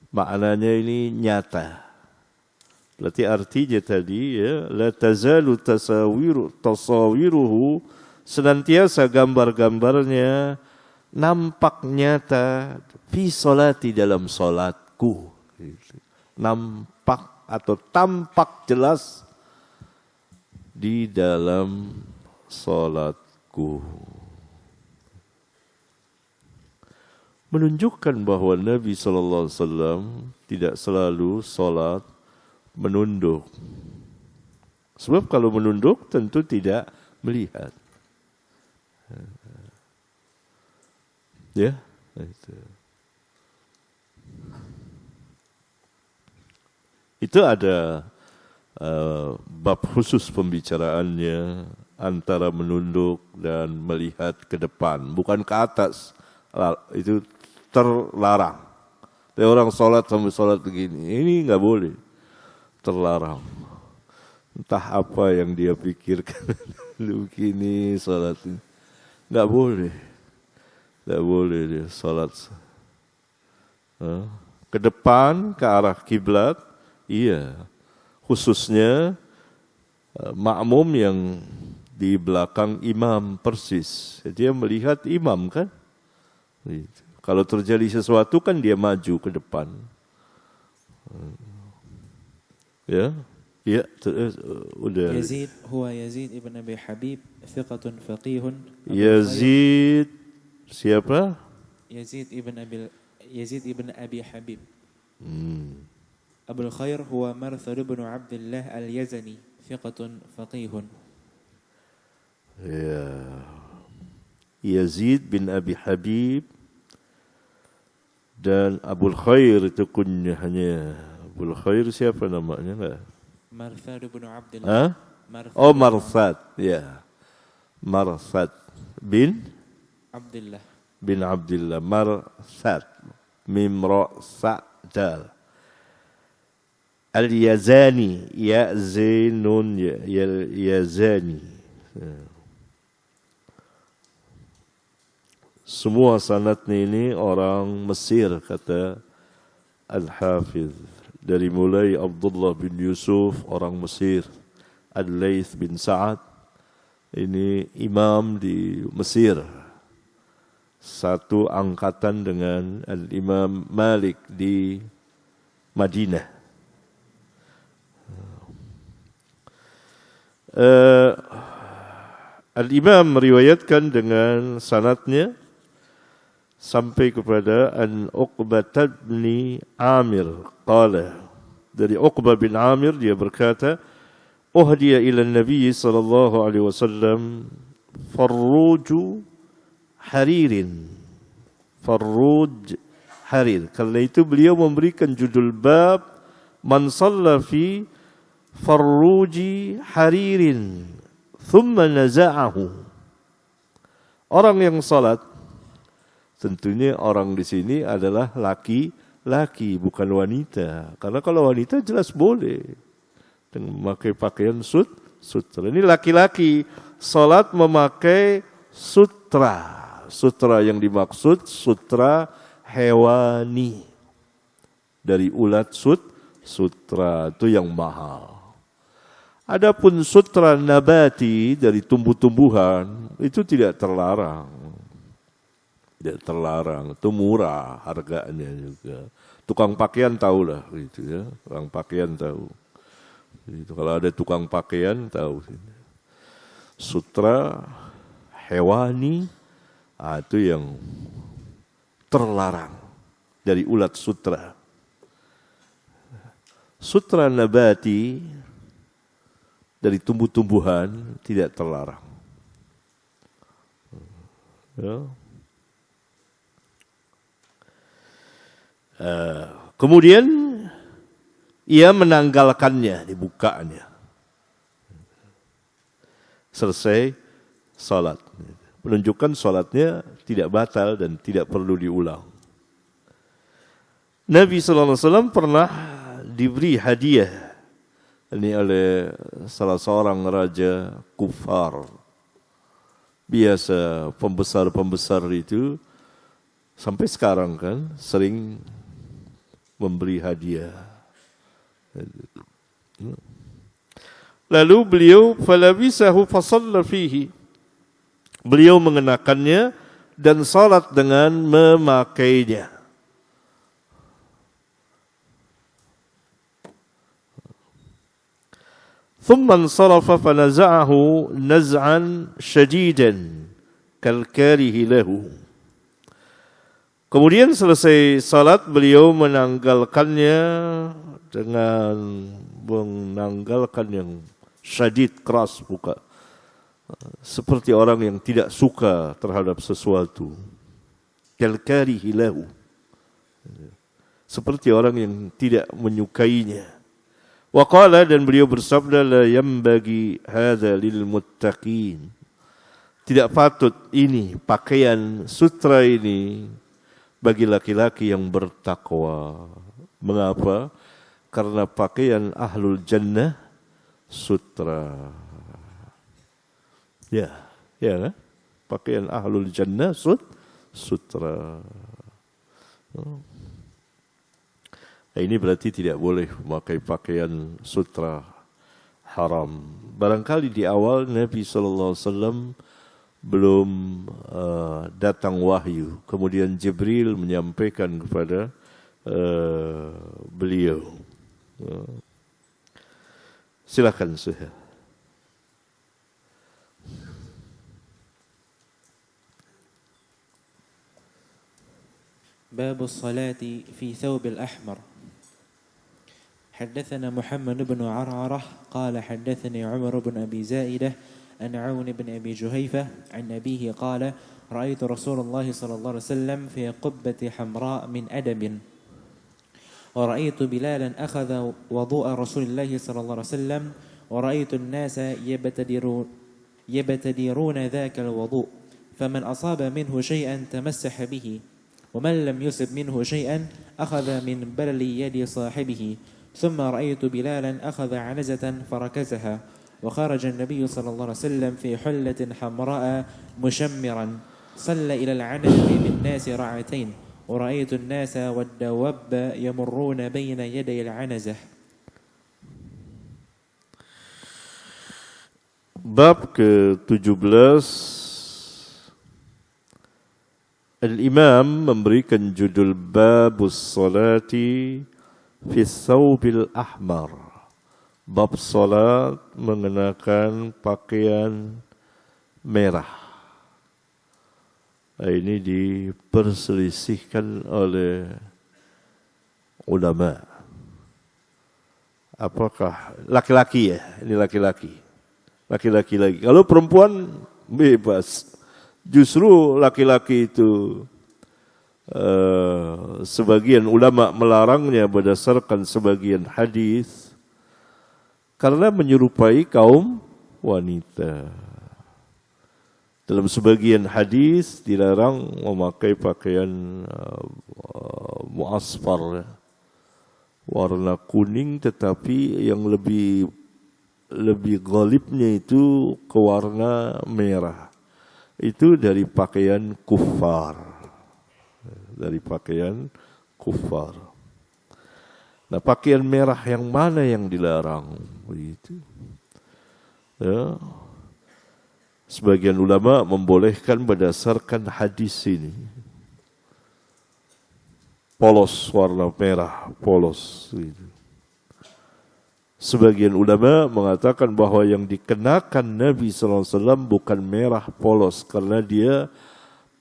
S1: Maknanya ini nyata. Berarti artinya tadi ya la tazalu tasawiruhu senantiasa gambar-gambarnya nampak nyata fi salati dalam salatku. Nampak atau tampak jelas di dalam salatku. Menunjukkan bahwa Nabi SAW tidak selalu salat menunduk. Sebab kalau menunduk tentu tidak melihat. Ya, itu ada bab khusus pembicaraannya antara menunduk dan melihat ke depan, bukan ke atas. Itu terlarang. Tapi orang sholat sambil sholat begini, ini nggak boleh, terlarang. Entah apa yang dia pikirkan, begini sholat ini, nggak boleh dia sholat. Ke depan, ke arah kiblat. Iya, khususnya makmum yang di belakang imam persis. Dia melihat imam kan. Kalau terjadi sesuatu kan dia maju ke depan. Ya, udah.
S2: Yazid huwa Yazid ibn Abi Habib, thiqatun faqihun.
S1: Yazid siapa?
S2: Yazid ibn Abi Habib. Abul Khair huwa Marthad bin Abdullah al-Yazani, thiqatun faqihun.
S1: Ya. Yazid bin Abi Habib dan Abul Khair itu kunyahnya. Abul Khair siapa namanya enggak?
S2: Marthad bin Abdullah.
S1: Marthad, ya. Marthad bin Abdullah. Marthad. Mim ra sa dal. Al-Yazani, ya zainun yazani. Semua sanadnya ini orang Mesir, kata Al-Hafidh. Dari mulai Abdullah bin Yusuf, orang Mesir. Al-Layth bin Sa'ad, ini imam di Mesir. Satu angkatan dengan Al-Imam Malik di Madinah. Al-Imam meriwayatkan dengan sanadnya sampai kepada an Uqbah bin Amir qala, dari Uqbah bin Amir dia berkata, uhdiya ila Nabi sallallahu alaihi wasallam farruj haririn. Farruj harir. Karena itu beliau memberikan judul bab man shalla fi farruji haririn thumma naza'ahu. Orang yang salat, tentunya orang di sini adalah laki bukan wanita. Karena kalau wanita jelas boleh dengan memakai pakaian sutra. Ini laki-laki salat memakai sutra. Sutra yang dimaksud sutra hewani. Dari ulat sutra itu yang mahal. Adapun sutra nabati dari tumbuh-tumbuhan itu tidak terlarang. Tidak terlarang, itu murah harganya juga. Tukang pakaian tahulah gitu ya, tukang pakaian tahu. Itu kalau ada tukang pakaian tahu. Sutra hewani itu yang terlarang dari ulat sutra. Sutra nabati dari tumbuh-tumbuhan tidak terlarang. Ya. Kemudian ia menanggalkannya, dibukanya. Selesai salat. Menunjukkan salatnya tidak batal dan tidak perlu diulang. Nabi SAW pernah diberi hadiah ini oleh salah seorang raja kufar. Biasa pembesar-pembesar itu sampai sekarang kan sering memberi hadiah. Lalu beliau falabisahu fasalla fihi. Beliau mengenakannya dan salat dengan memakainya. Thumma ansarafa fanaza'ahu naz'an shadidan kalkarihi lahu. Kemudian selesai salat beliau menanggalkannya dengan menanggalkan yang syadid, keras, buka. Seperti orang yang tidak suka terhadap sesuatu. Kalkarihi lahu. Seperti orang yang tidak menyukainya. Wa qala, dan beliau bersabda, la yambagi hadza lil muttaqin. Tidak patut ini pakaian sutra ini bagi laki-laki yang bertakwa. Mengapa? Karena pakaian ahlul jannah sutra. Ya kan? Pakaian ahlul jannah sutra. Nah, ini berarti tidak boleh memakai pakaian sutra, haram. Barangkali di awal Nabi SAW belum datang wahyu. Kemudian Jibril menyampaikan kepada beliau. Silakan Suhail.
S2: باب الصلاة في ثوب الأحمر. حدثنا محمد بن عرعرة قال حدثني عمر بن أبي زائدة عن عون بن أبي جهيفة عن أبيه قال رأيت رسول الله صلى الله عليه وسلم في قبة حمراء من أدب ورأيت بلالا أخذ وضوء رسول الله صلى الله عليه وسلم ورأيت الناس يبتدرون ذاك الوضوء فمن أصاب منه شيئا تمسح به ومن لم يصب منه شيئا أخذ من بلل يد صاحبه ثم رأيت بلالا أخذ عنزة فركزها وخرج النبي صلى الله عليه وسلم في حلة حمراء مشمرا صلى إلى العنزة بالناس رعتين ورأيت الناس والدواب يمرون بين يدي العنزة.
S1: Bab ke-17. Al-Imam memberikan judul Babus Salati fi Thawbil Ahmar. Bab salat mengenakan pakaian merah. Ini diperselisihkan oleh ulama. Apakah laki-laki ya? Ini laki-laki. Laki-laki lagi. Kalau perempuan bebas. Justru laki-laki itu sebagian ulama melarangnya berdasarkan sebagian hadis karena menyerupai kaum wanita. Dalam sebagian hadis dilarang memakai pakaian muasfar, warna kuning, tetapi yang lebih ghalibnya itu ke warna merah. Itu dari pakaian kuffar. Nah, pakaian merah yang mana yang dilarang? Begitu. Ya. Sebagian ulama membolehkan berdasarkan hadis ini. Polos, warna merah, polos. Gitu. Sebagian ulama mengatakan bahwa yang dikenakan Nabi SAW bukan merah polos, karena dia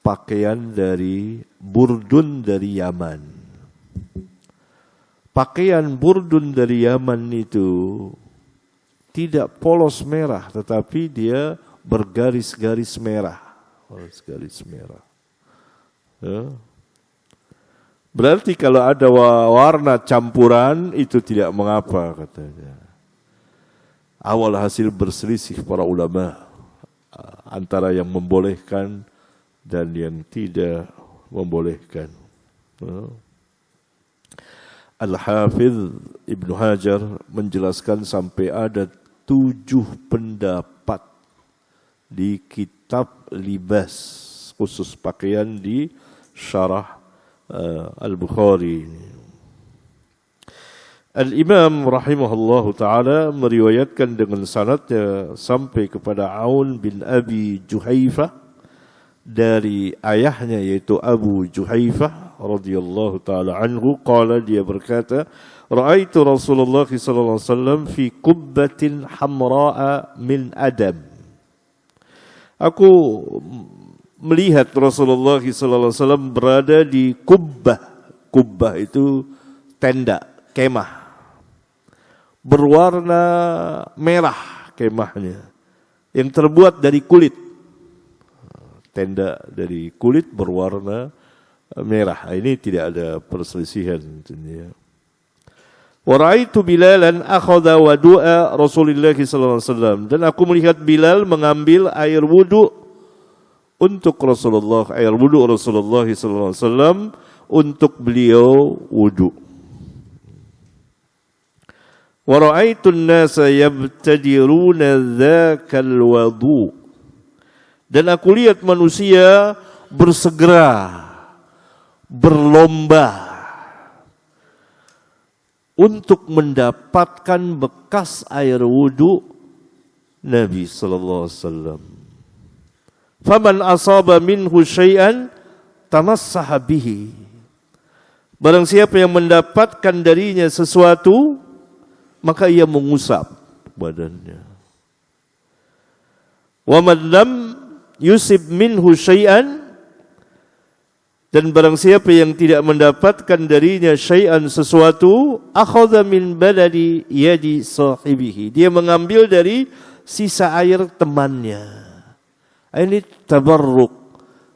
S1: pakaian dari burdun dari Yaman. Pakaian burdun dari Yaman itu tidak polos merah, tetapi dia bergaris-garis merah. Garis merah. Ya. Berarti kalau ada warna campuran itu tidak mengapa, katanya. Awal hasil berselisih para ulama antara yang membolehkan dan yang tidak membolehkan. Al-Hafidh Ibnu Hajar menjelaskan sampai ada 7 pendapat di kitab libas, khusus pakaian, di syarah Al-Bukhari. Al-Imam rahimahullahu ta'ala meriwayatkan dengan sanadnya sampai kepada Aun bin Abi Juhaifah dari ayahnya, yaitu Abu Juhaifah radhiyallahu ta'ala anhu, qala, dia berkata, ra'aitu Rasulullah sallallahu alaihi wasallam fi qubbatin hamra'a min adam. Aku melihat Rasulullah SAW berada di kubbah. Kubbah itu tenda, kemah. Berwarna merah kemahnya, yang terbuat dari kulit. Tenda dari kulit berwarna merah. Ini tidak ada perselisihan tentunya. Wa ra'aitu Bilalan akhadha wudu'a Rasulullah SAW. Dan aku melihat Bilal mengambil air wudu untuk Rasulullah, air wudu Rasulullah SAW untuk beliau wudu. Wa ra'aitu an-nasa yabtadiruna dzakal wudu. Dan aku lihat manusia bersegera, berlomba untuk mendapatkan bekas air wudu Nabi sallallahu alaihi wasallam. Faman asaba minhu syai'an tamassaha bihi. Barang siapa yang mendapatkan darinya sesuatu, maka ia mengusap badannya. Wa man lam yusib minhu syai'an, dan barang siapa yang tidak mendapatkan darinya syai'an sesuatu, akhadha min baladi yadi sahibihi. Dia mengambil dari sisa air temannya. Ini tabarruk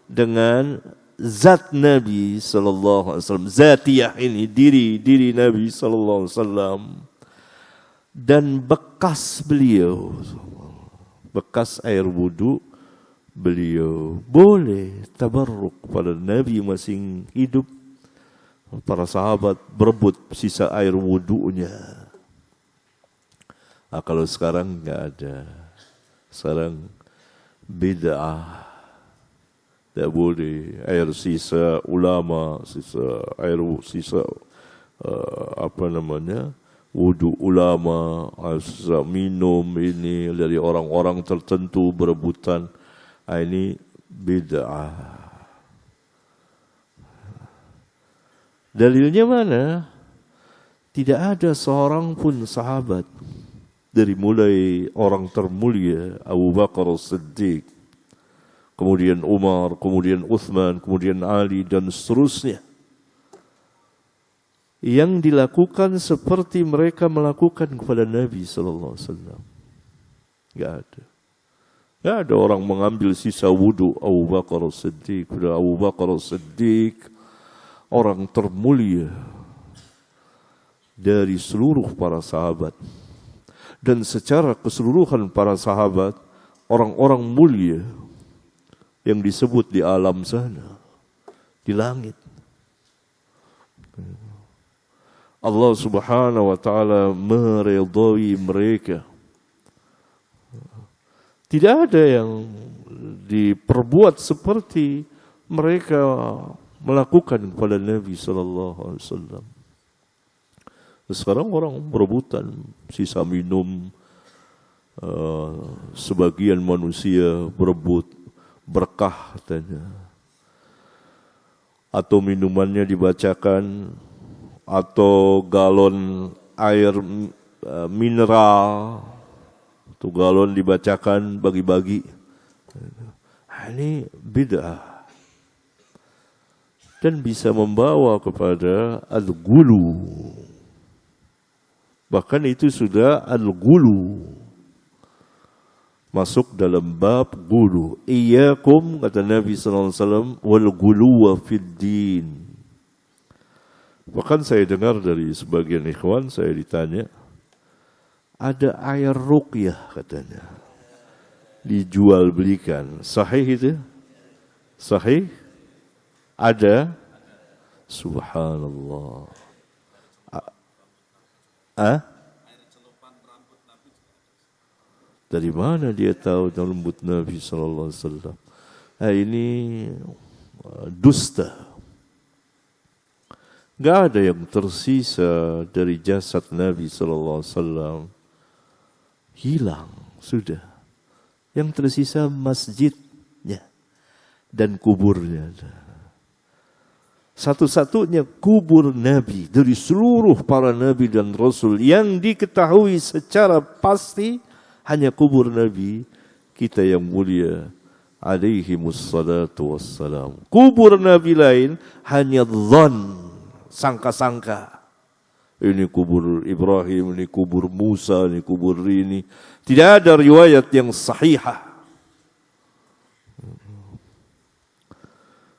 S1: dengan zat Nabi sallallahu alaihi wasallam. Zatiyah ini, diri Nabi sallallahu alaihi wasallam. Dan bekas beliau, bekas air wudu beliau. Boleh tabarruk pada Nabi masing hidup. Para sahabat berebut sisa air wudunya. Kalau sekarang enggak ada. Sekarang bid'ah. Tidak boleh. Air sisa ulama, sisa wudu ulama, sisa minum ini dari orang-orang tertentu berebutan. Ini bid'ah. Dalilnya mana? Tidak ada seorang pun sahabat, dari mulai orang termulia Abu Bakar As-Siddiq, kemudian Umar, kemudian Uthman, kemudian Ali, dan seterusnya, yang dilakukan seperti mereka melakukan kepada Nabi sallallahu alaihi wasallam. Enggak ada. Enggak ada orang mengambil sisa wudu Abu Bakar As-Siddiq. Abu Bakar As-Siddiq orang termulia dari seluruh para sahabat. Dan secara keseluruhan para sahabat orang-orang mulia. yang disebut di alam sana, di langit. Allah Subhanahu wa taala meridhai mereka. Tidak ada yang diperbuat seperti mereka melakukan kepada Nabi sallallahu alaihi wasallam. Sekarang orang berebutan sisa minum, sebagian manusia berebut berkah katanya, atau minumannya dibacakan, atau galon air mineral, atau galon dibacakan bagi-bagi. Ini bid'ah dan bisa membawa kepada al-ghulu. Bahkan itu sudah al-ghulu, masuk dalam bab ghulu. Iyyakum, kata Nabi sallallahu alaihi wasallam, wal ghuluwa fid din. Bahkan saya dengar dari sebagian ikhwan, saya ditanya, ada air ruqyah katanya, dijual belikan. Sahih itu? Sahih? Ada? Subhanallah. Dari mana dia tahu rambut Nabi sallallahu alaihi wasallam? Ini dusta. Gak ada yang tersisa dari jasad Nabi sallallahu alaihi wasallam. Hilang sudah. Yang tersisa masjidnya dan kuburnya. Satu-satunya kubur Nabi dari seluruh para Nabi dan Rasul yang diketahui secara pasti hanya kubur Nabi kita yang mulia alaihimus salatu wassalam. Kubur Nabi lain hanya dhon, sangka-sangka. Ini kubur Ibrahim, ini kubur Musa, ini kubur ini. Tidak ada riwayat yang sahihah.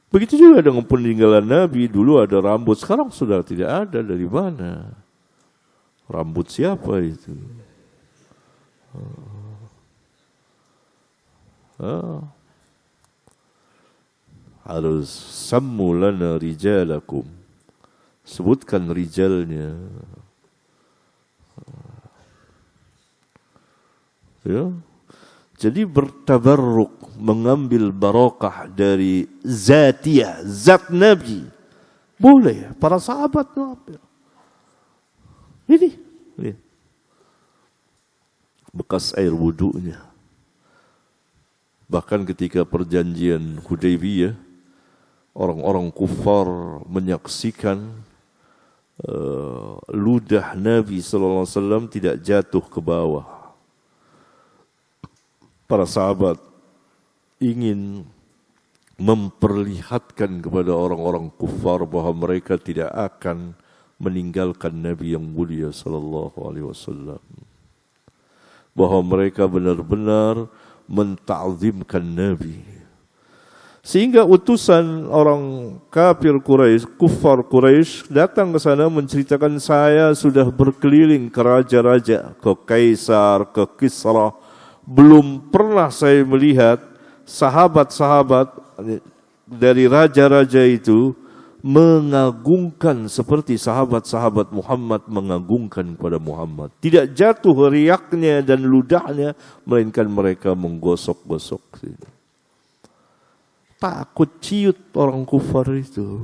S1: Begitu juga dengan peninggalan Nabi. Dulu ada rambut, sekarang sudah tidak ada. Dari mana? Rambut siapa itu? Harus sammu lana rijalakum. Sebutkan rijalnya. Ya. Jadi bertabarruk, mengambil barokah dari zatiyah, zat Nabi. Boleh, para sahabat mengambil. Ini. Bekas air wudunya. Bahkan ketika perjanjian Hudaybiyah, orang-orang kufar menyaksikan ludah Nabi sallallahu alaihi wasallam tidak jatuh ke bawah. Para sahabat ingin memperlihatkan kepada orang-orang kufar bahwa mereka tidak akan meninggalkan Nabi yang mulia sallallahu alaihi wasallam. Bahwa mereka benar-benar menta'zimkan Nabi. Sehingga utusan orang kafir Quraisy, kufar Quraisy datang ke sana menceritakan, saya sudah berkeliling ke raja-raja, ke Kaisar, ke Kisra. Belum pernah saya melihat sahabat-sahabat dari raja-raja itu mengagungkan seperti sahabat-sahabat Muhammad mengagungkan kepada Muhammad. Tidak jatuh riaknya dan ludahnya, melainkan mereka menggosok-gosok. Takut ciut orang kufar itu.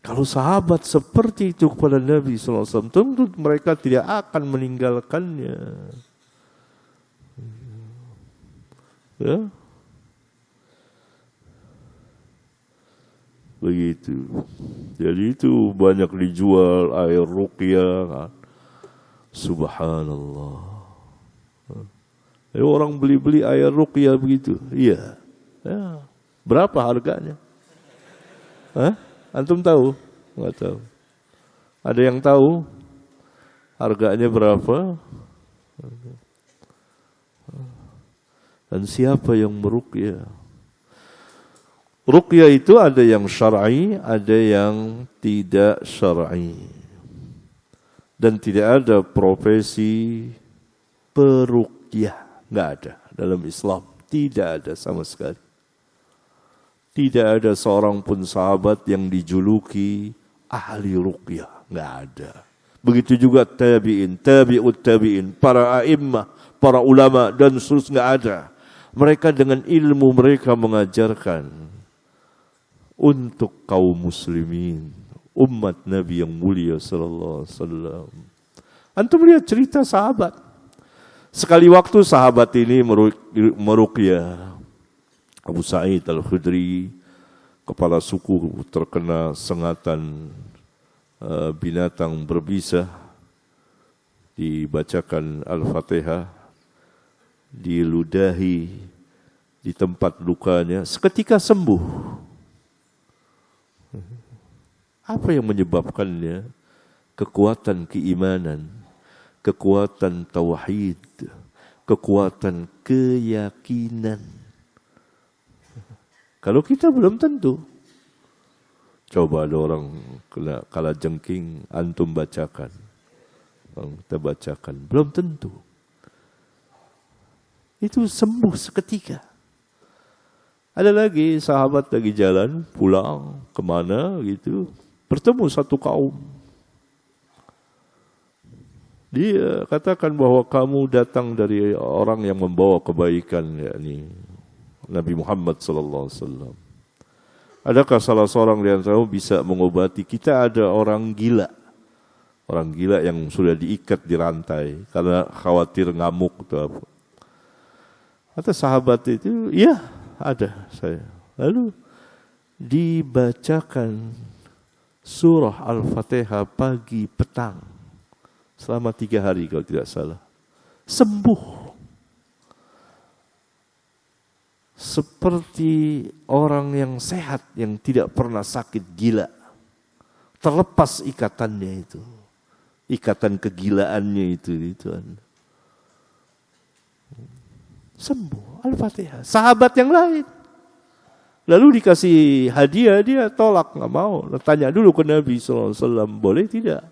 S1: Kalau sahabat seperti itu kepada Nabi SAW, tentu mereka tidak akan meninggalkannya. Ya, begitu. Jadi itu banyak dijual air ruqyah kan. Subhanallah. Orang beli-beli air ruqyah begitu. Iya. Ya. Berapa harganya? Antum tahu? Enggak tahu. Ada yang tahu harganya berapa? Dan siapa yang meruqyah? Ruqyah itu ada yang syar'i, ada yang tidak syar'i. Dan tidak ada profesi peruqyah, enggak ada dalam Islam. Tidak ada sama sekali. Tidak ada seorang pun sahabat yang dijuluki ahli ruqyah. Nggak ada. Begitu juga tabi'in, tabi'ut tabi'in, para a'immah, para ulama dan seterusnya nggak ada. Mereka dengan ilmu mereka mengajarkan untuk kaum muslimin, umat Nabi yang mulia sallallahu alaihi wasallam. Antum lihat cerita sahabat. Sekali waktu sahabat ini meruqyah Abu Sa'id Al-Khudri, kepala suku terkena sengatan binatang berbisa, dibacakan Al-Fatihah, diludahi di tempat lukanya, seketika sembuh. Apa yang menyebabkannya? Kekuatan keimanan, kekuatan tauhid, kekuatan keyakinan. Kalau kita belum tentu. Coba ada orang kena kalajengking, antum bacakan. Kita bacakan, belum tentu. Itu sembuh seketika. Ada lagi sahabat lagi jalan, pulang kemana gitu, bertemu satu kaum. Dia katakan bahwa kamu datang dari orang yang membawa kebaikan, yakni Nabi Muhammad sallallahu alaihi wasallam. Adakah salah seorang di antara kamu bisa mengobati? Kita ada orang gila. Orang gila yang sudah diikat di rantai karena khawatir ngamuk atau apa. Kata sahabat itu, iya ada saya. Lalu dibacakan surah Al-Fatihah pagi petang selama 3 hari kalau tidak salah. Sembuh. Seperti orang yang sehat, yang tidak pernah sakit gila. Terlepas ikatannya itu. Ikatan kegilaannya itu. Sembuh. Al-Fatihah. Sahabat yang lain. Lalu dikasih hadiah, dia tolak, nggak mau. Tanya dulu ke Nabi SAW, boleh tidak?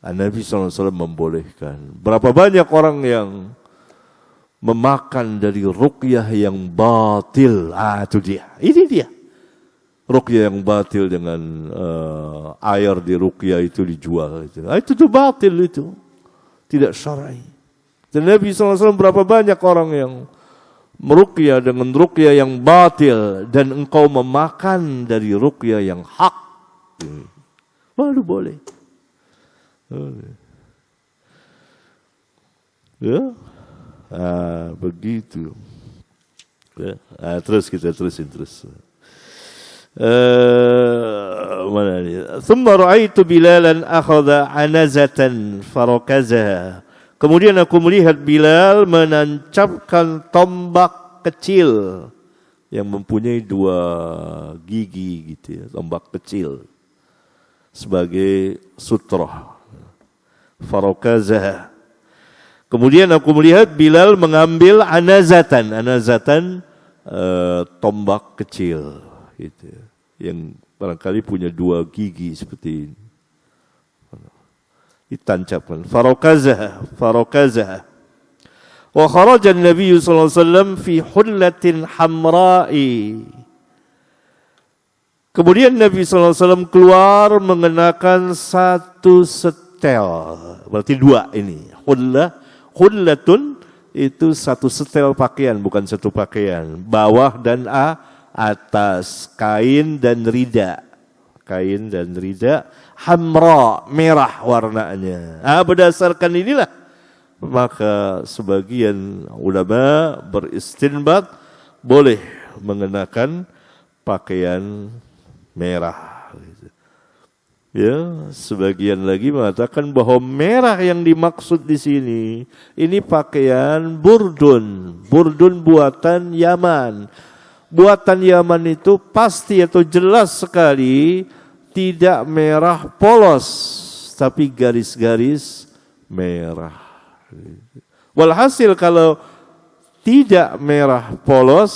S1: Nabi SAW membolehkan. Berapa banyak orang yang memakan dari ruqyah yang batil. Itu dia. Ini dia. Ruqyah yang batil dengan air di ruqyah itu dijual. Itu tuh batil itu. Tidak syar'i. Dan Nabi SAW berapa banyak orang yang meruqyah dengan ruqyah yang batil dan engkau memakan dari ruqyah yang hak. Baru boleh. Ya. Begitu. Ya. Terus kita terusin terus. Mana ni? Thumma ra'aitu Bilalan akhadha anazatan farakazaha. Kemudian aku melihat Bilal menancapkan tombak kecil yang mempunyai 2 gigi gitu ya, tombak kecil sebagai sutrah. Farakazaha. Kemudian aku melihat Bilal mengambil anazatan, tombak kecil gitu, yang barangkali punya 2 gigi seperti ini. Ditancapkan. Farakazaha. Wa kharaja an-nabiy sallallahu alaihi wasallam fi hullatin hamra'i. Kemudian Nabi sallallahu alaihi wasallam keluar mengenakan 1 setel. Berarti 2 ini. Hullatun itu 1 setel pakaian, bukan 1 pakaian. Bawah dan atas, kain dan rida. Kain dan rida, hamra, merah warnanya. Berdasarkan inilah, maka sebagian ulama beristinbat boleh mengenakan pakaian merah. Ya, sebagian lagi mengatakan bahwa merah yang dimaksud di sini ini pakaian burdun buatan Yaman. Buatan Yaman itu pasti atau jelas sekali tidak merah polos, tapi garis-garis merah. Walhasil kalau tidak merah polos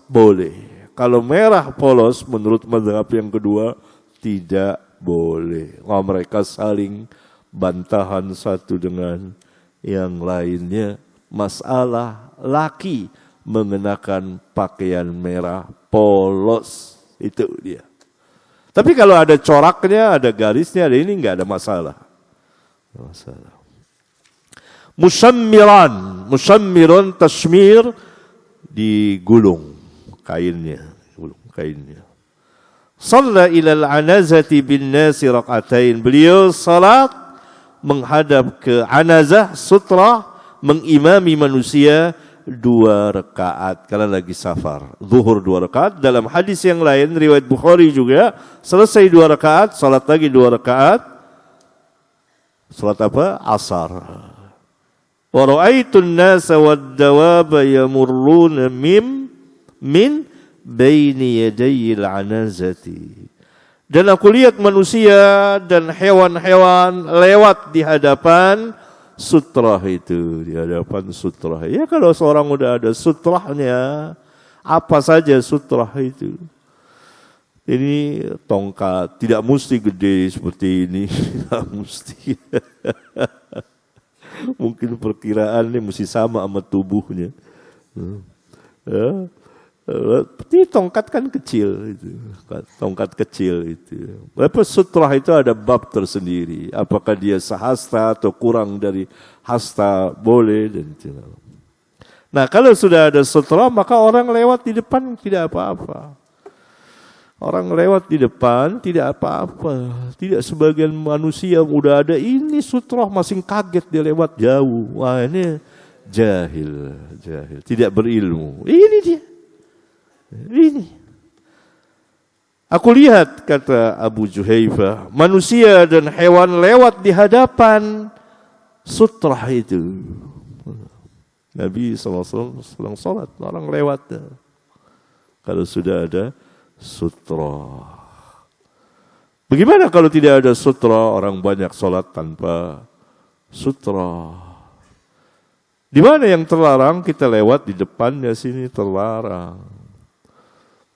S1: boleh. Kalau merah polos menurut mazhab yang kedua tidak boleh. Mereka saling bantahan satu dengan yang lainnya masalah laki mengenakan pakaian merah polos. Itu dia. Tapi kalau ada coraknya, ada garisnya, ada ini nggak ada masalah. Musammirun tasmir, digulung kainnya. Shalla ilal anazati bin nasi raqatain. Beliau salat menghadap ke anazah, sutra, mengimami manusia 2 rakaat kalau lagi safar. Zuhur 2 rakaat. Dalam hadis yang lain riwayat Bukhari juga, selesai 2 rakaat, salat lagi 2 rakaat. Salat apa? Asar. Wa ra'aitun nasa wad-dawaba yamurruna min baini yadayil anazati. Dan aku lihat manusia dan hewan-hewan lewat di hadapan sutrah itu, di hadapan sutrah. Ya kalau seorang udah ada sutrahnya, apa saja sutrah itu. Ini tongkat, tidak mesti gede seperti ini, tidak mesti. Mungkin perkiraannya mesti sama tubuhnya. Ya. Ini tongkat kan kecil, itu. Tongkat kecil itu. Tapi sutrah itu ada bab tersendiri. Apakah dia sehasta atau kurang dari hasta, boleh dan tidak. Nah kalau sudah ada sutrah, maka orang lewat di depan tidak apa-apa. Orang lewat di depan tidak apa-apa. Tidak sebagian manusia udah ada ini sutrah masih kaget dia lewat jauh. Wah ini jahil, tidak berilmu. Ini dia. Ini. Aku lihat, kata Abu Juhaifah, manusia dan hewan lewat di hadapan sutrah itu. Nabi SAW sedang sholat, orang lewat. Kalau sudah ada sutrah. Bagaimana kalau tidak ada sutrah, orang banyak sholat tanpa sutrah? Di mana yang terlarang? Kita lewat di depannya sini terlarang.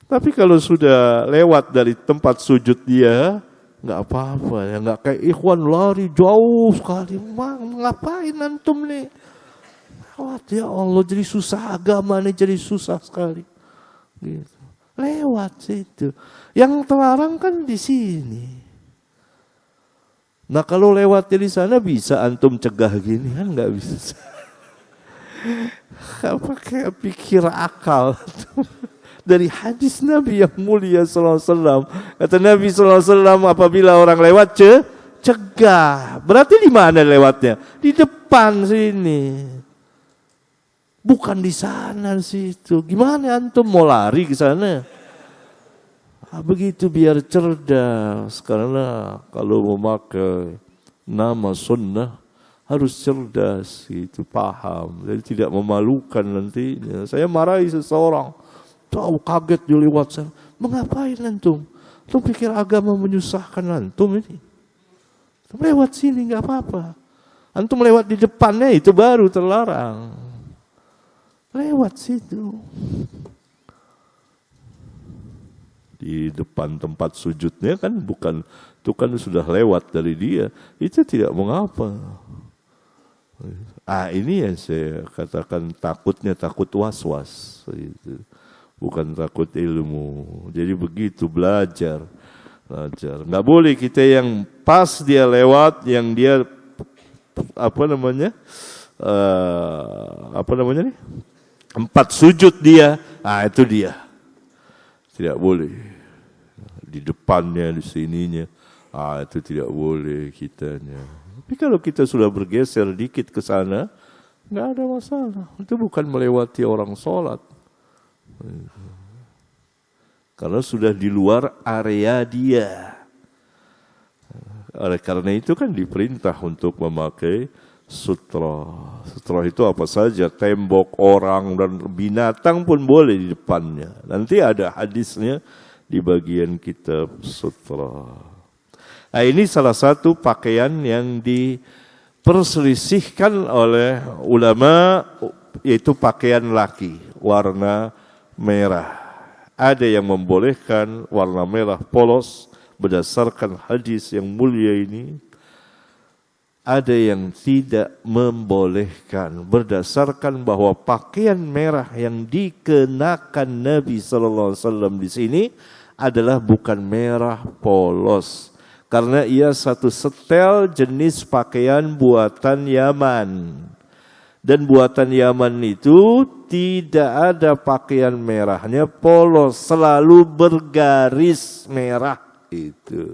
S1: Tapi kalau sudah lewat dari tempat sujud dia, nggak apa-apa ya, nggak kayak ikhwan lari jauh sekali. Ngapain antum nih? Lewat ya Allah, jadi susah agama nih, jadi susah sekali. Gitu. Lewat situ. Yang terlarang kan di sini. Nah kalau lewat di sana bisa antum cegah gini kan nggak bisa. Apa kayak pikir akal. Dari hadis Nabi yang mulia SAW. Kata Nabi SAW, apabila orang lewat cegah. Berarti di mana lewatnya? Di depan sini. Bukan di sana situ. Gimana antum mau lari ke sana? Begitu biar cerdas. Karena kalau memakai nama sunnah harus cerdas, itu paham. Jadi tidak memalukan nantinya. Saya marahi seseorang. Tahu kaget dia lewat sana. Mengapain antum? Antum pikir agama menyusahkan antum ini? Lewat sini nggak apa-apa. Antum lewat di depannya itu baru terlarang. Lewat situ. Di depan tempat sujudnya kan bukan, itu kan sudah lewat dari dia. Itu tidak mengapa. Ini yang saya katakan takutnya, takut was-was. Gitu. Bukan takut ilmu. Jadi begitu belajar. Nggak boleh kita yang pas dia lewat, yang dia tempat sujud dia, itu dia. Tidak boleh. Di depannya, di sininya, itu tidak boleh kitanya. Tapi kalau kita sudah bergeser dikit ke sana, nggak ada masalah. Itu bukan melewati orang sholat. Karena sudah di luar area dia. Oleh karena itu kan diperintah untuk memakai sutra. Sutra itu apa saja, tembok, orang, dan binatang pun boleh di depannya. Nanti ada hadisnya di bagian kitab sutra. Nah, ini salah satu pakaian yang diperselisihkan oleh ulama, yaitu pakaian laki, warna merah. Ada yang membolehkan warna merah polos berdasarkan hadis yang mulia ini. ada yang tidak membolehkan berdasarkan bahwa pakaian merah yang dikenakan Nabi sallallahu alaihi wasallam di sini adalah bukan merah polos, karena ia satu setel jenis pakaian buatan Yaman. Dan buatan Yaman itu tidak ada pakaian merahnya polos, selalu bergaris merah itu.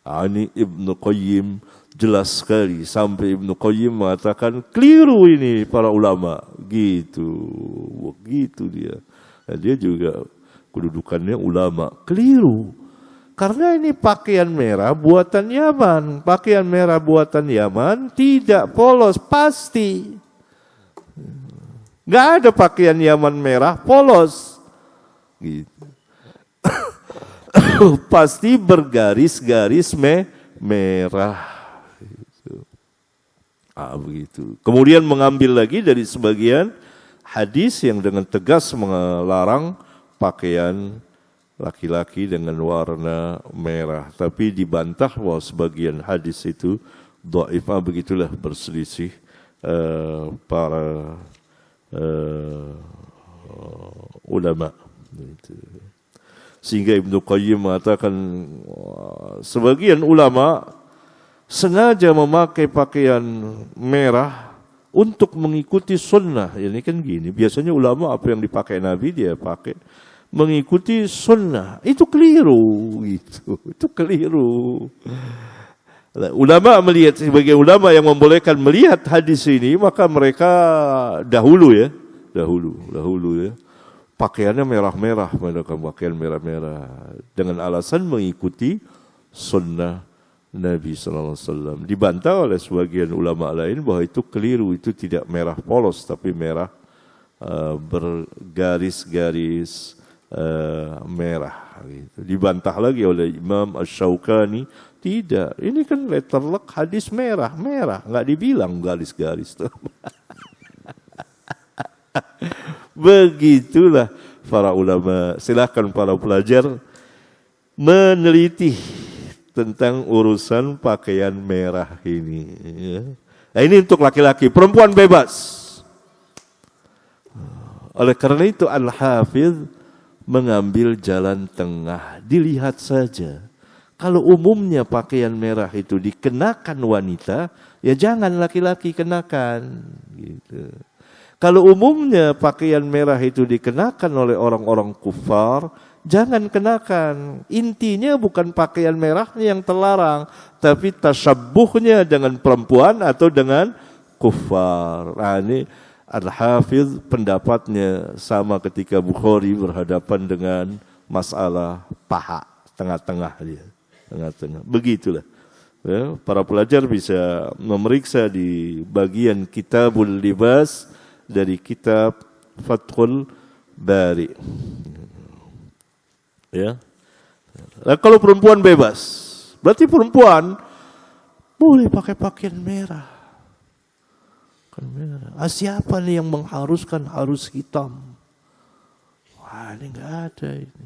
S1: Ini Ibnu Qayyim jelas sekali, sampai Ibnu Qayyim mengatakan keliru ini para ulama, gitu. Begitu dia. Dan dia juga kedudukannya ulama, keliru. Karena ini pakaian merah buatan Yaman. Pakaian merah buatan Yaman tidak polos, pasti. Nggak ada pakaian Yaman merah polos. Gitu. Pasti bergaris-garis merah. Gitu. Begitu. Kemudian mengambil lagi dari sebagian hadis yang dengan tegas melarang pakaian laki-laki dengan warna merah, tapi dibantah bahwa sebagian hadis itu dhaif. Begitulah berselisih para ulama. Sehingga Ibnu Qayyim mengatakan sebagian ulama sengaja memakai pakaian merah untuk mengikuti sunnah. Ini kan gini, biasanya ulama apa yang dipakai Nabi dia pakai, mengikuti sunnah. Itu keliru, gitu. Itu keliru. Ulama melihat, sebagai ulama yang membolehkan melihat hadis ini, maka mereka dahulu ya, pakaiannya merah-merah, mereka pakaian merah-merah dengan alasan mengikuti sunnah Nabi sallallahu alaihi wasallam. Dibantah oleh sebagian ulama lain bahwa itu keliru, itu tidak merah polos tapi merah bergaris-garis merah. Gitu. Dibantah lagi oleh Imam Asy-Syaukani, tidak, ini kan letterlock hadis merah, nggak dibilang garis-garis tuh. Begitulah para ulama. Silakan para pelajar meneliti tentang urusan pakaian merah ini. Nah, ini untuk laki-laki, perempuan bebas. Oleh karena itu Al-Hafidh mengambil jalan tengah. Dilihat saja. Kalau umumnya pakaian merah itu dikenakan wanita, ya jangan laki-laki kenakan. Gitu. Kalau umumnya pakaian merah itu dikenakan oleh orang-orang kufar, jangan kenakan. Intinya bukan pakaian merahnya yang terlarang, tapi tasyabbuhnya dengan perempuan atau dengan kufar. Nah, ini Al-Hafidh pendapatnya sama ketika Bukhari berhadapan dengan masalah paha, tengah-tengah dia. Tengah-tengah. Begitulah. Ya, para pelajar bisa memeriksa di bagian Kitabul Libas dari kitab Fathul Bari. Ya. Nah, kalau perempuan bebas, berarti perempuan boleh pakai pakaian merah. Siapa nih yang mengharuskan harus hitam? Wah, ini enggak ada ini.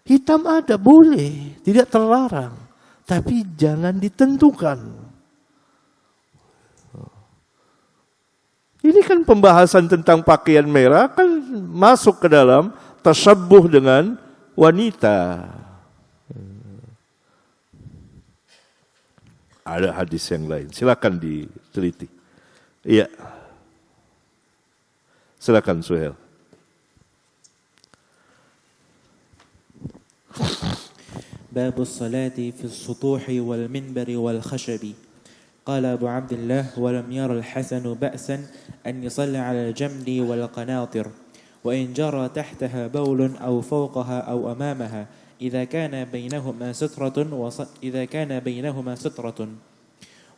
S1: Hitam ada, boleh, tidak terlarang, tapi jangan ditentukan. Ini kan pembahasan tentang pakaian merah kan masuk ke dalam tasyabbuh dengan wanita. Ada hadis yang lain, silakan diteliti. Iya. Silakan Suhail.
S2: باب الصلاة في السطوح والمنبر والخشب. قال أبو عبد الله: ولم ير الحسن بأسا أن يصلي على الجمل والقناطر وإن جرى تحتها بول أو فوقها أو أمامها إذا كان بينهما سترة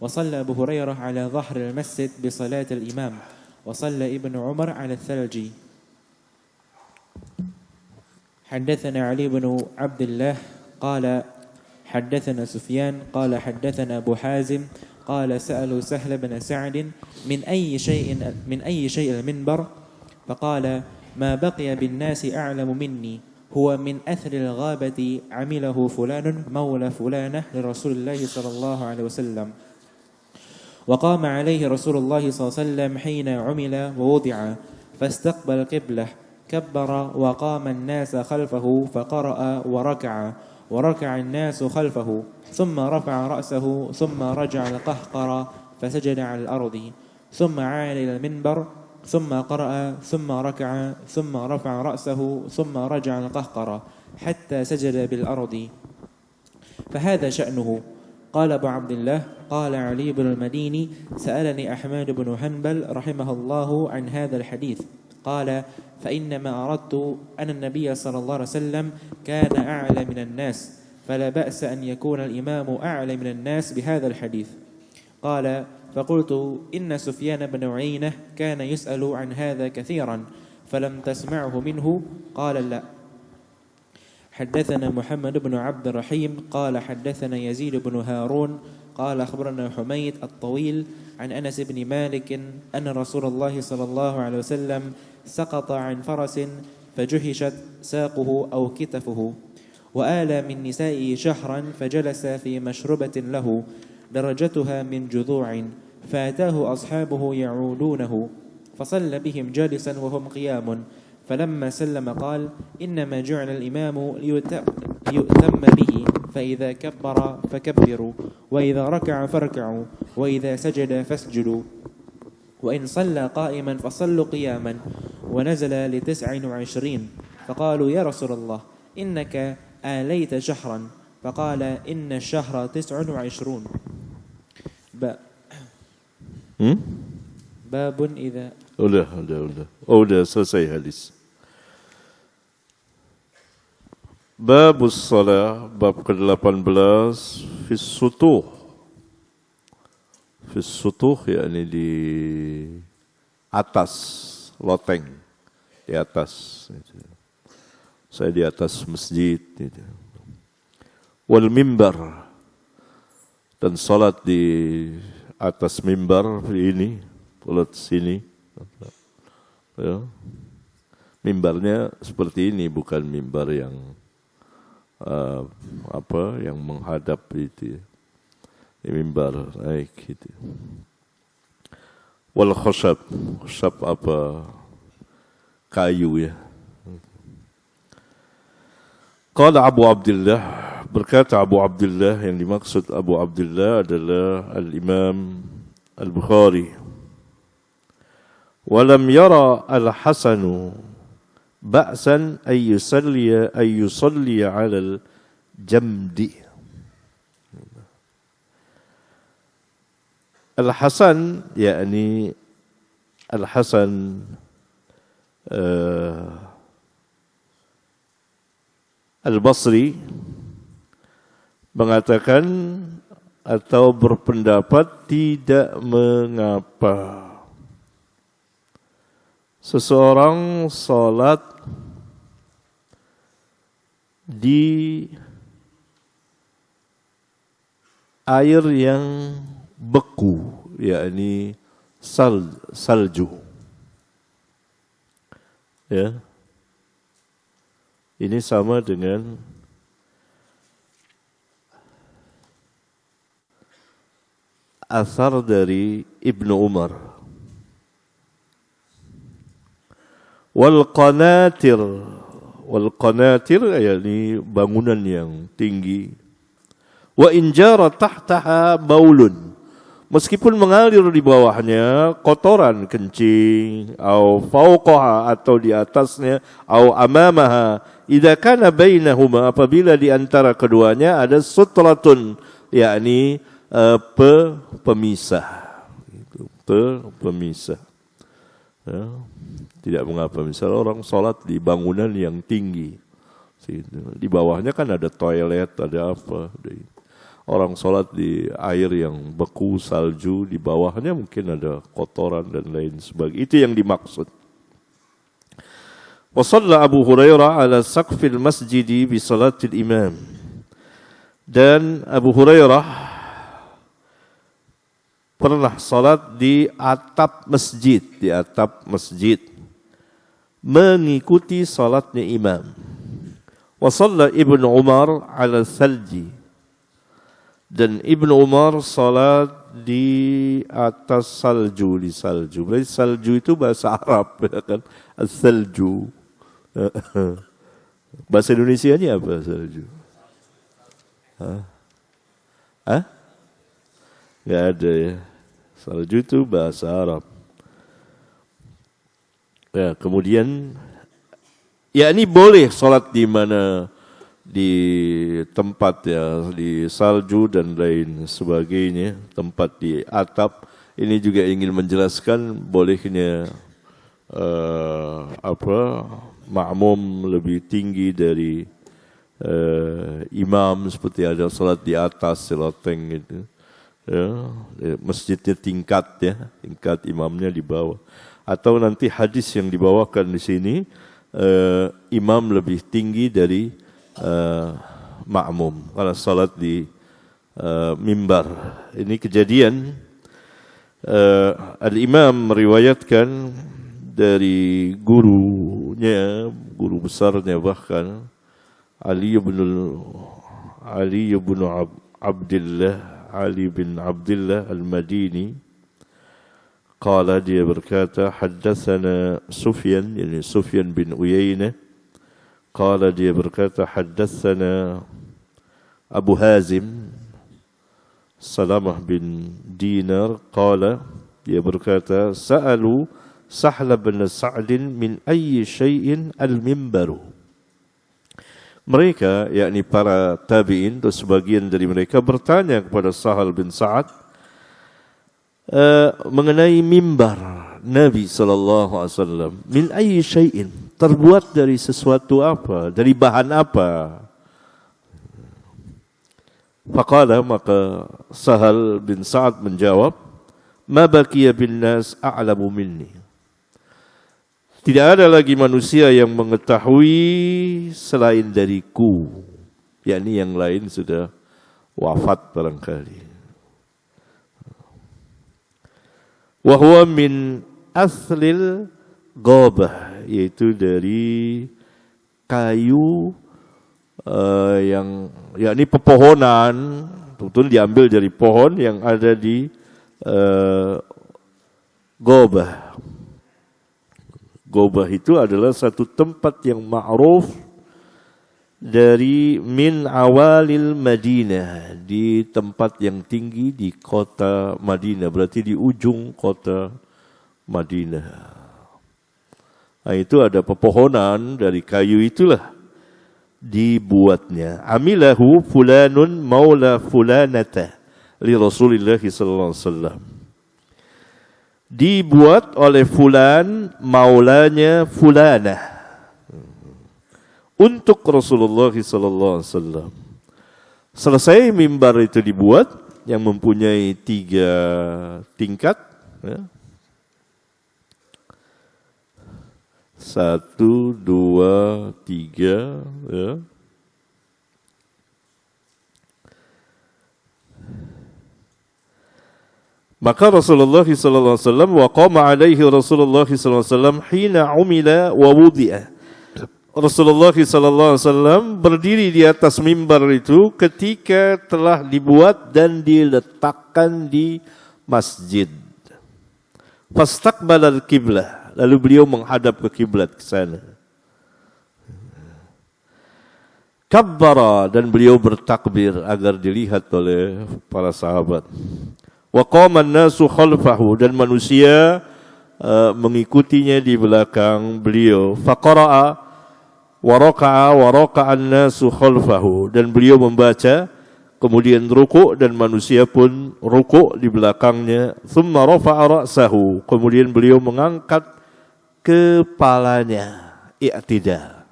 S2: وصلى أبو هريرة على ظهر المسجد بصلاة الإمام وصلى ابن عمر على الثلج. حدثنا علي بن عبد الله قال حدثنا سفيان قال حدثنا أبو حازم قال سألوا سهل بن سعد من أي شيء المنبر فقال ما بقي بالناس أعلم مني هو من أثر الغابة عمله فلان مولى فلانة لرسول الله صلى الله عليه وسلم وقام عليه رسول الله صلى الله عليه وسلم حين عمل ووضع فاستقبل القبلة كبر وقام الناس خلفه فقرأ وركع الناس خلفه ثم رفع رأسه ثم رجع القهقر فسجد على الأرض ثم عاد إلى المنبر ثم قرأ ثم ركع ثم رفع رأسه ثم رجع القهقر حتى سجد بالأرض فهذا شأنه. قال أبو عبد الله قال علي بن المديني سألني أحمد بن حنبل رحمه الله عن هذا الحديث قال فإنما أردت أن النبي صلى الله عليه وسلم كان أعلى من الناس فلا بأس أن يكون الإمام أعلى من الناس بهذا الحديث. قال فقلت إن سفيان بن عيينة كان يسأل عن هذا كثيرا فلم تسمعه منه قال لا. حدثنا محمد بن عبد الرحيم قال حدثنا يزيد بن هارون قال أخبرنا حميد الطويل عن أنس بن مالك أن رسول الله صلى الله عليه وسلم سقط عن فرس فجهشت ساقه أو كتفه وآلى من نسائه شهرا فجلس في مشربة له درجتها من جذوع فأتاه أصحابه يعودونه فصلى بهم جالسا وهم قيام فلما سلم قال إنما جعل الإمام ليؤتم به فإذا كبر فكبروا وإذا ركع فاركعوا وإذا سجد فاسجدوا وإن صلى قائما فصلوا قياما ونزل ل29 فقالوا يا رسول الله إنك آليت شهرا فقال إن الشهر 29 باب إذا
S1: udah selesai hadis. Babus salah bab ke-18 fi sutuh. Fi sutuh yakni di atas loteng, di atas. Saya di atas masjid. Wal mimbar dan salat di atas mimbar ini, salat sini. Ya. Mimbarnya seperti ini, bukan mimbar yang yang menghadap itu. Mimbar naik gitu. Wal khashab, khashab apa? Kayu ya. Qala Abu Abdullah, berkata Abu Abdullah, yang dimaksud Abu Abdullah adalah Al-Imam Al-Bukhari. Walam yara al-Hasanu ba'san ay yusalli 'ala al-jamdi. Al-Hasan yakni Al-Hasan Al-Basri mengatakan atau berpendapat tidak mengapa seseorang salat di air yang beku, yakni salju. Ya. Ini sama dengan asar dari Ibnu Umar. Wal qanatir yakni bangunan yang tinggi. Wa injara tahtaha baulun, meskipun mengalir di bawahnya kotoran kencing, au fauqaha atau di atasnya, au amamaha idza kana bainahuma, apabila di antara keduanya ada sutratun yakni pemisah. Pemisah. Ya. Tidak mengapa, misalnya orang sholat di bangunan yang tinggi, di bawahnya kan ada toilet, ada apa. Orang sholat di air yang beku, salju, di bawahnya mungkin ada kotoran dan lain sebagainya. Itu yang dimaksud. Wa shalla Abu Hurairah ala saqfil masjidi bi salatil imam. Dan Abu Hurairah pernah salat di atap masjid, mengikuti salatnya imam. Wa shalla Ibnu Umar ala salji, Dan Ibnu Umar salat di atas salju, di salju. Berarti salju itu bahasa Arab, ya kan? As-salju. Bahasa Indonesianya apa salju? Hah? Nggak ada ya. Salju itu bahasa Arab. Ya, kemudian ya ini boleh salat di mana, di tempat ya, di salju dan lain sebagainya, tempat di atap. Ini juga ingin menjelaskan bolehnya makmum lebih tinggi dari imam, seperti ada salat di atas seloteng gitu. Ya, masjidnya tingkat ya, tingkat imamnya di bawah. Atau nanti hadis yang dibawakan di sini, imam lebih tinggi dari makmum kalau salat di mimbar. Ini kejadian Al-Imam meriwayatkan dari gurunya, guru besarnya bahkan, Ali bin Abdullah Al-Madini. Qala, dia berkata, haddatsana Sufyan, yani Sufyan bin Uyainah. Qala, dia berkata, haddatsana Abu Hazim, Salamah bin Dinar. Qala, dia berkata, sa'alu Sahla bin Sa'din min ayyi syai'in al-mimbaru. Mereka, yakni para tabi'in, atau sebagian dari mereka bertanya kepada Sahal bin Sa'ad mengenai mimbar Nabi SAW. Min ayyi syai'in, terbuat dari sesuatu apa, dari bahan apa? Faqala, maka Sahal bin Sa'ad menjawab, ma baqiya bin nas a'lamu minni. Tidak ada lagi manusia yang mengetahui selain dariku, yakni yang lain sudah wafat barangkali. Wa huwa min aslil ghabah, yaitu dari kayu yang yakni pepohonan, betul diambil dari pohon yang ada di ghabah. Ghabah itu adalah satu tempat yang ma'ruf dari min awalil Madinah, di tempat yang tinggi di kota Madinah, berarti di ujung kota Madinah. Nah, itu ada pepohonan dari kayu itulah dibuatnya. Amilahu fulanun maula fulanata li Rasulillah sallallahu alaihi wasallam. Dibuat oleh fulan, maulanya fulanah, untuk Rasulullah sallallahu alaihi wasallam. Selesai mimbar itu dibuat, yang mempunyai 3 tingkat, ya. 1, 2, 3, ya. Maka Rasulullah SAW wa qama alaihi Rasulullah SAW hina umila wa wudi'a. Rasulullah SAW berdiri di atas mimbar itu ketika telah dibuat dan diletakkan di masjid. Fastaqbala al-qiblah, lalu beliau menghadap ke kiblat, ke sana. Kabbara, dan beliau bertakbir agar dilihat oleh para sahabat. Wa qama an-nasu khalfahu, dan manusia mengikutinya di belakang beliau. Faqara'a wa raka'a an-nasu khalfahu, dan beliau membaca, kemudian rukuk dan manusia pun rukuk di belakangnya. Thumma rafa'a ra'sahu, kemudian beliau mengangkat kepalanya. I'tidal,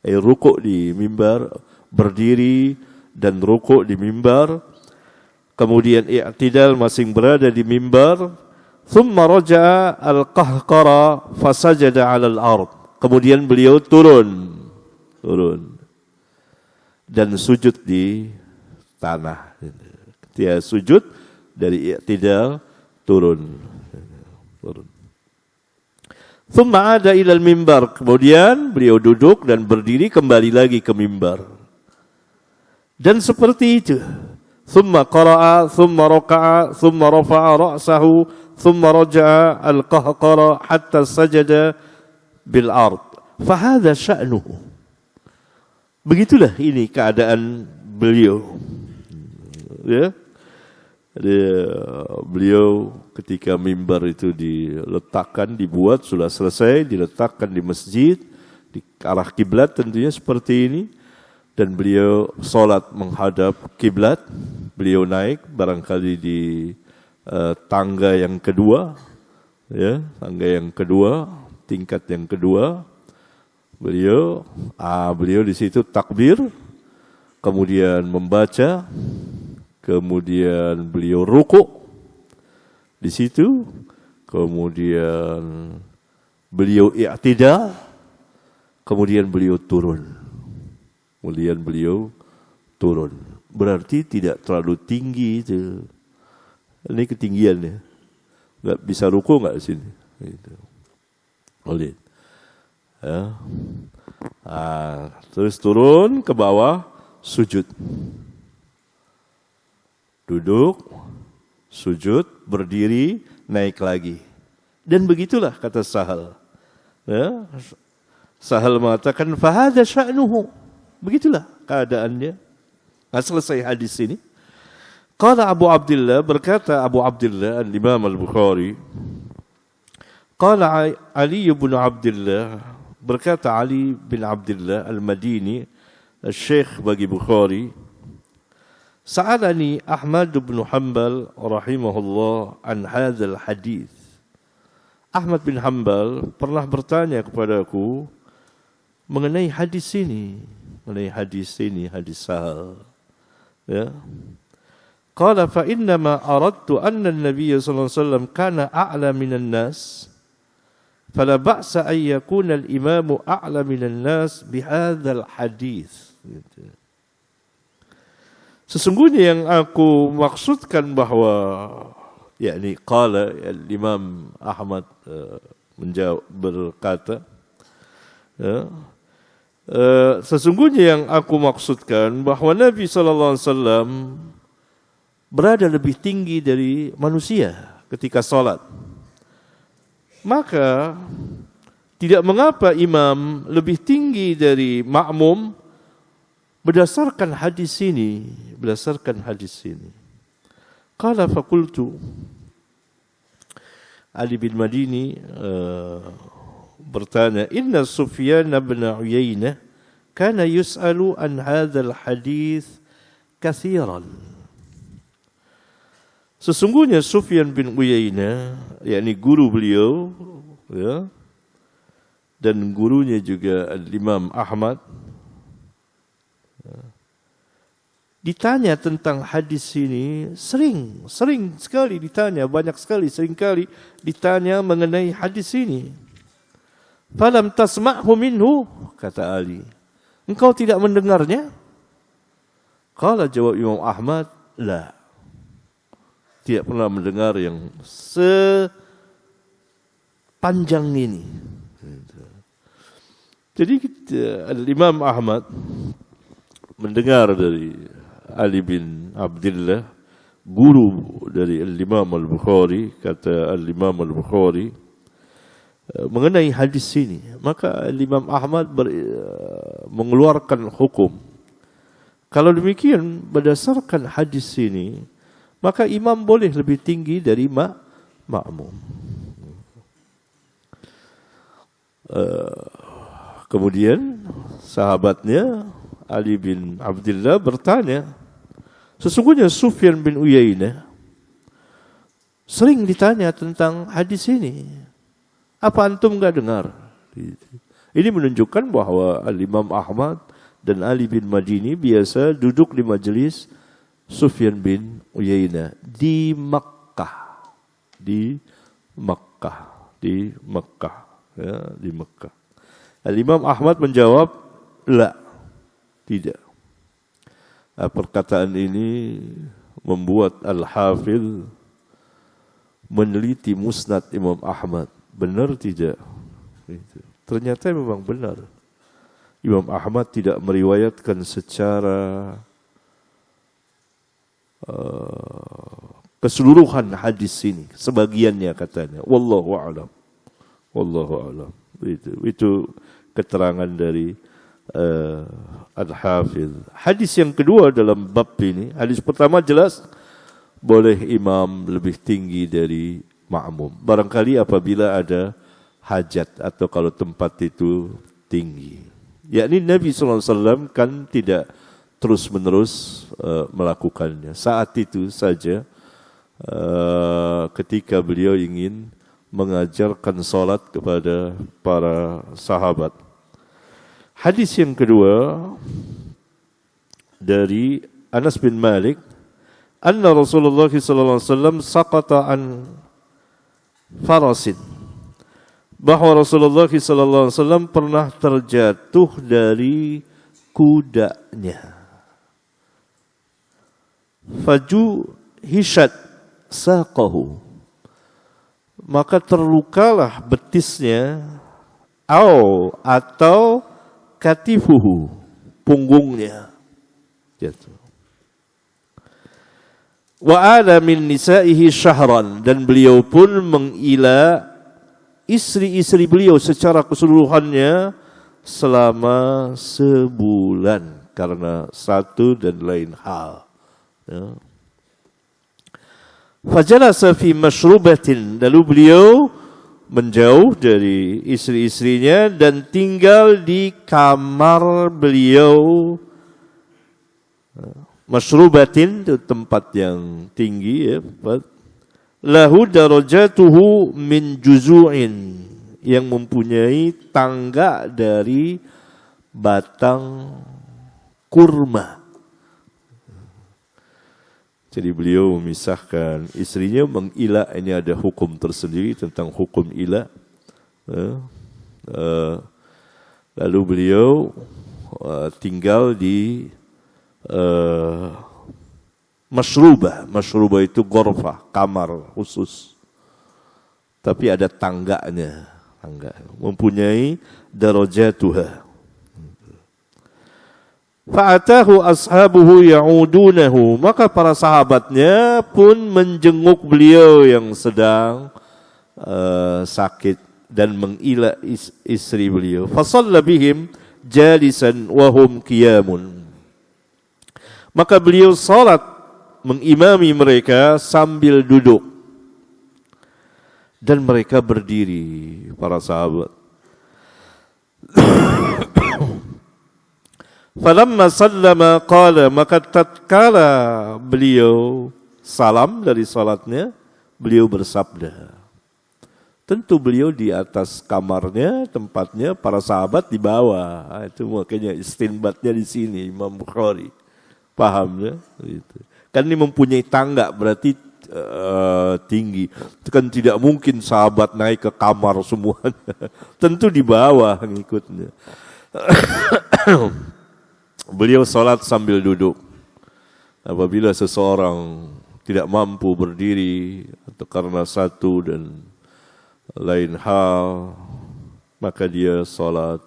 S1: rukuk di mimbar, berdiri dan rukuk di mimbar. Kemudian i'tidal, masing berada di mimbar. Thumma raja'a al-qahqara fasajada 'ala al-ard. Kemudian beliau turun dan sujud di tanah. Dia sujud dari i'tidal, turun. Thumma 'ada ila al-mimbar. Kemudian beliau duduk dan berdiri kembali lagi ke mimbar. Dan seperti itu thumma qara'a, thumma raka'a, thumma rafa'a ra'sahu, thumma raja'a al-qahqara hatta sajada bil ard. Fahadha sya'nuhu. Begitulah ini keadaan beliau. Ya. Beliau ketika mimbar itu diletakkan, dibuat, sudah selesai, diletakkan di masjid, di arah kiblat tentunya seperti ini. Dan beliau sholat menghadap kiblat. Beliau naik barangkali di tangga yang kedua, ya, tangga yang kedua, tingkat yang kedua. Beliau di situ takbir, kemudian membaca, kemudian beliau rukuk di situ, kemudian beliau i'tidal, kemudian beliau turun. Berarti tidak terlalu tinggi itu. Ini ketinggiannya. Enggak bisa ruku enggak sini. Gitu. Lihat. Ya. Terus turun ke bawah, sujud. Duduk, sujud, berdiri, naik lagi. Dan begitulah kata Sahal. Ya. Sahal mengatakan fahadha sya'nuhu. Begitulah keadaannya. Selesai hadis ini. Qala Abu Abdullah, berkata Abu Abdullah al-Imam al-Bukhari. Qala Ali bin Abdullah, berkata Ali bin Abdullah al-Madini, al-Syekh bagi Bukhari. Sa'alani Ahmad bin Hanbal rahimahullah an hadzal hadis. Ahmad bin Hanbal pernah bertanya kepadaku mengenai hadis ini. Hadis Sahal. Ya. Qala fa inna ma aradtu anna an-nabiy sallallahu alaihi wasallam kana a'la minan nas. Fala ba'sa an yakuna al-imamu a'la minan nas bihadzal hadis. Gitu. Sesungguhnya yang aku maksudkan bahwa yakni qala al-Imam Ahmad menjawab berkata, ya, sesungguhnya yang aku maksudkan bahwa Nabi SAW berada lebih tinggi dari manusia ketika sholat. Maka tidak mengapa imam lebih tinggi dari makmum berdasarkan hadis ini. Qala faqultu, Ali bin Madini bertanya, Inna Sufyan bin Uyainah kana yus'alu an hadzal hadis katsiran. Sesungguhnya Sufyan bin Uyainah, yakni guru beliau, ya, dan gurunya juga Imam Ahmad, ditanya tentang hadis ini sering sekali ditanya, banyak sekali, sering kali ditanya mengenai hadis ini. Falam tasma'hu minhu, kata Ali, engkau tidak mendengarnya? Qala, jawab Imam Ahmad, la, tidak pernah mendengar yang sepanjang ini. Jadi Imam Ahmad mendengar dari Ali bin Abdullah, guru dari Imam Al-Bukhari, kata Imam Al-Bukhari mengenai hadis ini, maka Imam Ahmad mengeluarkan hukum. Kalau demikian berdasarkan hadis ini, maka imam boleh lebih tinggi dari makmum. Kemudian sahabatnya Ali bin Abdullah bertanya, sesungguhnya Sufyan bin Uyainah sering ditanya tentang hadis ini. Apa antum enggak dengar? Ini menunjukkan bahwa Imam Ahmad dan Ali bin Madini biasa duduk di majelis Sufyan bin Uyainah di Makkah. Ya, di Makkah. Imam Ahmad menjawab, la, tidak. Perkataan ini membuat Al-Hafidh meneliti musnad Imam Ahmad. Benar tidak? Ternyata memang benar. Imam Ahmad tidak meriwayatkan secara keseluruhan hadis ini, sebagiannya katanya. Wallahu a'lam. Wallahu a'lam. Itu keterangan dari Al-Hafidh. Hadis yang kedua dalam bab ini, hadis pertama jelas boleh imam lebih tinggi dari makmum. Barangkali apabila ada hajat atau kalau tempat itu tinggi. Yakni Nabi SAW kan tidak terus-menerus melakukannya. Saat itu saja ketika beliau ingin mengajarkan salat kepada para sahabat. Hadis yang kedua dari Anas bin Malik, anna Rasulullah sallallahu alaihi wasallam saqata an farasin. Bahwa Rasulullah sallallahu alaihi wasallam pernah terjatuh dari kudanya. Faju hishat saqahu. Maka terlukalah betisnya atau katifuhu, punggungnya jatuh. Wa ada min nisaihi syahran, dan beliau pun mengila istri-istri beliau secara keseluruhannya selama sebulan karena satu dan lain hal. Ya. Fajalasa fi masyrubatin, lalu beliau menjauh dari istri-istrinya dan tinggal di kamar beliau. Masyrubatin itu tempat yang tinggi ya. Lahu darajatuhu min juzu'in, yang mempunyai tangga dari batang kurma. Jadi beliau memisahkan istrinya, mengila, ini ada hukum tersendiri tentang hukum ila. Lalu beliau tinggal di masyrubah. Masyrubah itu ghurfah, kamar khusus. Tapi ada tangganya, mempunyai darajatuha. Fa'atahu ashabuhu ya'udunahu, maka para sahabatnya pun menjenguk beliau yang sedang sakit dan mengila istri beliau. Fasalla bihim jalisan wa hum qiyamun. Maka beliau salat mengimami mereka sambil duduk dan mereka berdiri, para sahabat. Falamma sallama qala, maka tatkala beliau salam dari salatnya, beliau bersabda. Tentu beliau di atas kamarnya, tempatnya, para sahabat di bawah. Itu makanya istinbatnya di sini Imam Bukhari. Paham ya? Gitu. Kan ini mempunyai tangga, berarti tinggi. Itu kan tidak mungkin sahabat naik ke kamar semuanya. Tentu di bawah ngikutnya. Beliau salat sambil duduk. Apabila seseorang tidak mampu berdiri atau karena satu dan lain hal, maka dia salat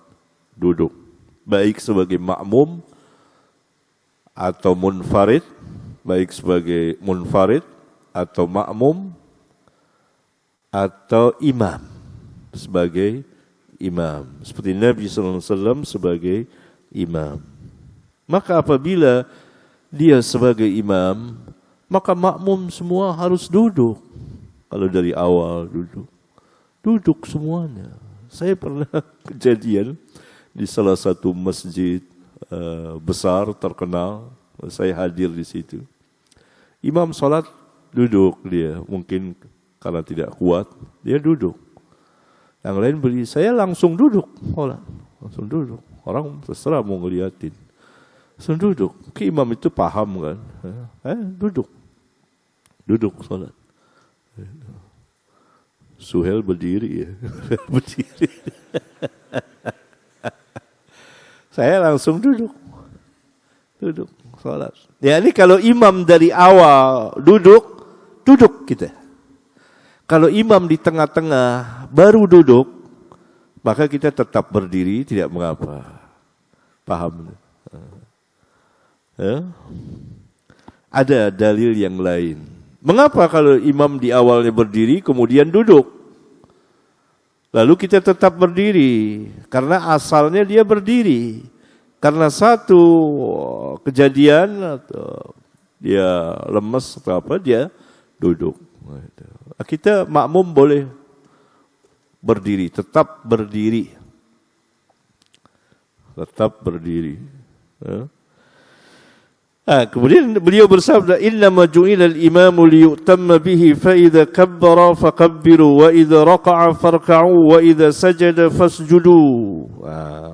S1: duduk. Baik sebagai makmum atau munfarid, baik sebagai munfarid atau makmum atau imam, sebagai imam. Seperti Nabi SAW sebagai imam. Maka apabila dia sebagai imam, maka makmum semua harus duduk. Kalau dari awal duduk semuanya. Saya pernah kejadian di salah satu masjid besar terkenal, saya hadir di situ. Imam salat duduk dia, mungkin karena tidak kuat, dia duduk. Yang lain berdiri, saya langsung duduk, langsung duduk. Orang terserah mau ngeliatin. Langsung duduk. Ke imam itu paham kan? Duduk salat. Suhel berdiri ya. Berdiri. Saya langsung duduk salat. Ya ini kalau imam dari awal duduk kita. Kalau imam di tengah-tengah baru duduk, maka kita tetap berdiri, tidak mengapa. Paham? ada dalil yang lain. Mengapa kalau imam di awalnya berdiri kemudian duduk? Lalu kita tetap berdiri karena asalnya dia berdiri. Karena satu kejadian atau dia lemas atau apa dia duduk. Kita makmum boleh berdiri, tetap berdiri. Tetap berdiri. Kemudian beliau bersabda, "Innama ju'ila al-imamu liyu'tamma bihi fa idza kabbara fakabbiru wa idza raka'a farka'u wa idza sajada fasjudu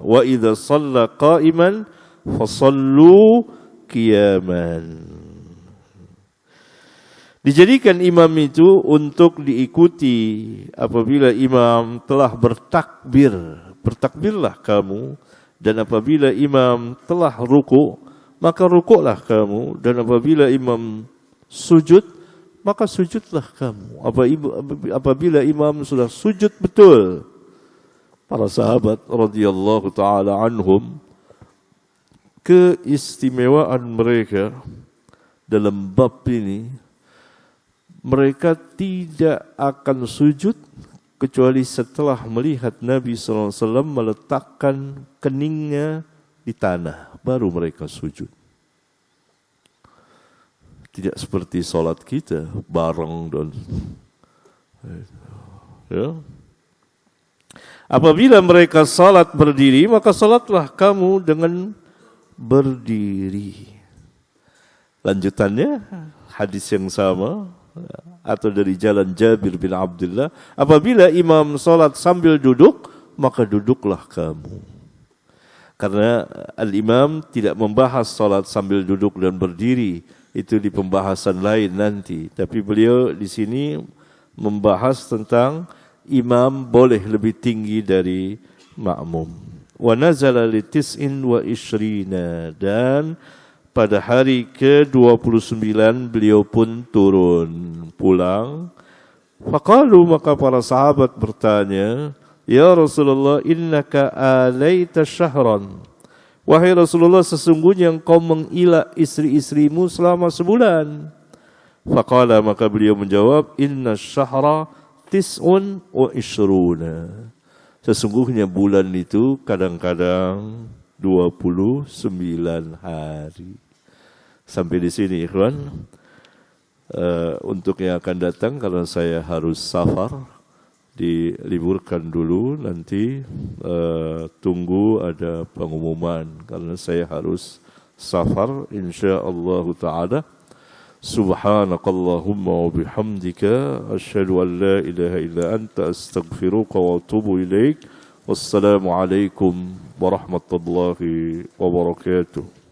S1: wa idza shalla qa'iman fasallu qiyaman." Dijadikan imam itu untuk diikuti apabila imam telah bertakbir. Bertakbirlah kamu. Dan apabila imam telah ruku', maka rukuklah kamu. Dan apabila imam sujud, maka sujudlah kamu. Apabila imam sudah sujud betul. Para sahabat radhiyallahu ta'ala anhum, keistimewaan mereka dalam bab ini, mereka tidak akan sujud kecuali setelah melihat Nabi SAW meletakkan keningnya di tanah. Baru mereka sujud. Tidak seperti solat kita, bareng dan ya. Apabila mereka salat berdiri, maka salatlah kamu dengan berdiri. Lanjutannya, hadis yang sama, atau dari jalan Jabir bin Abdullah, apabila imam salat sambil duduk, maka duduklah kamu. Karena al-imam tidak membahas salat sambil duduk dan berdiri, itu di pembahasan lain nanti. Tapi beliau di sini membahas tentang imam boleh lebih tinggi dari makmum. Wa nazala li tis'in wa ishrina, dan pada hari ke-29 beliau pun turun pulang. Faqalu, maka para sahabat bertanya, "Ya Rasulullah, innaka alaita syahran." Wahai Rasulullah, sesungguhnya engkau mengilak istri-istrimu selama sebulan. Faqala, maka beliau menjawab, "Inna syahra tis'un wa ishruna." Sesungguhnya bulan itu kadang-kadang 29 hari. Sampai di sini, ikhwan. Untuk yang akan datang, kalau saya harus safar, diliburkan dulu, nanti tunggu ada pengumuman karena saya harus safar insyaallah taala. Subhanakallahumma wa bihamdika asyhadu an la ilaha illa anta astaghfiruka wa atubu ilaik. Wassalamu alaikum warahmatullahi wabarakatuh.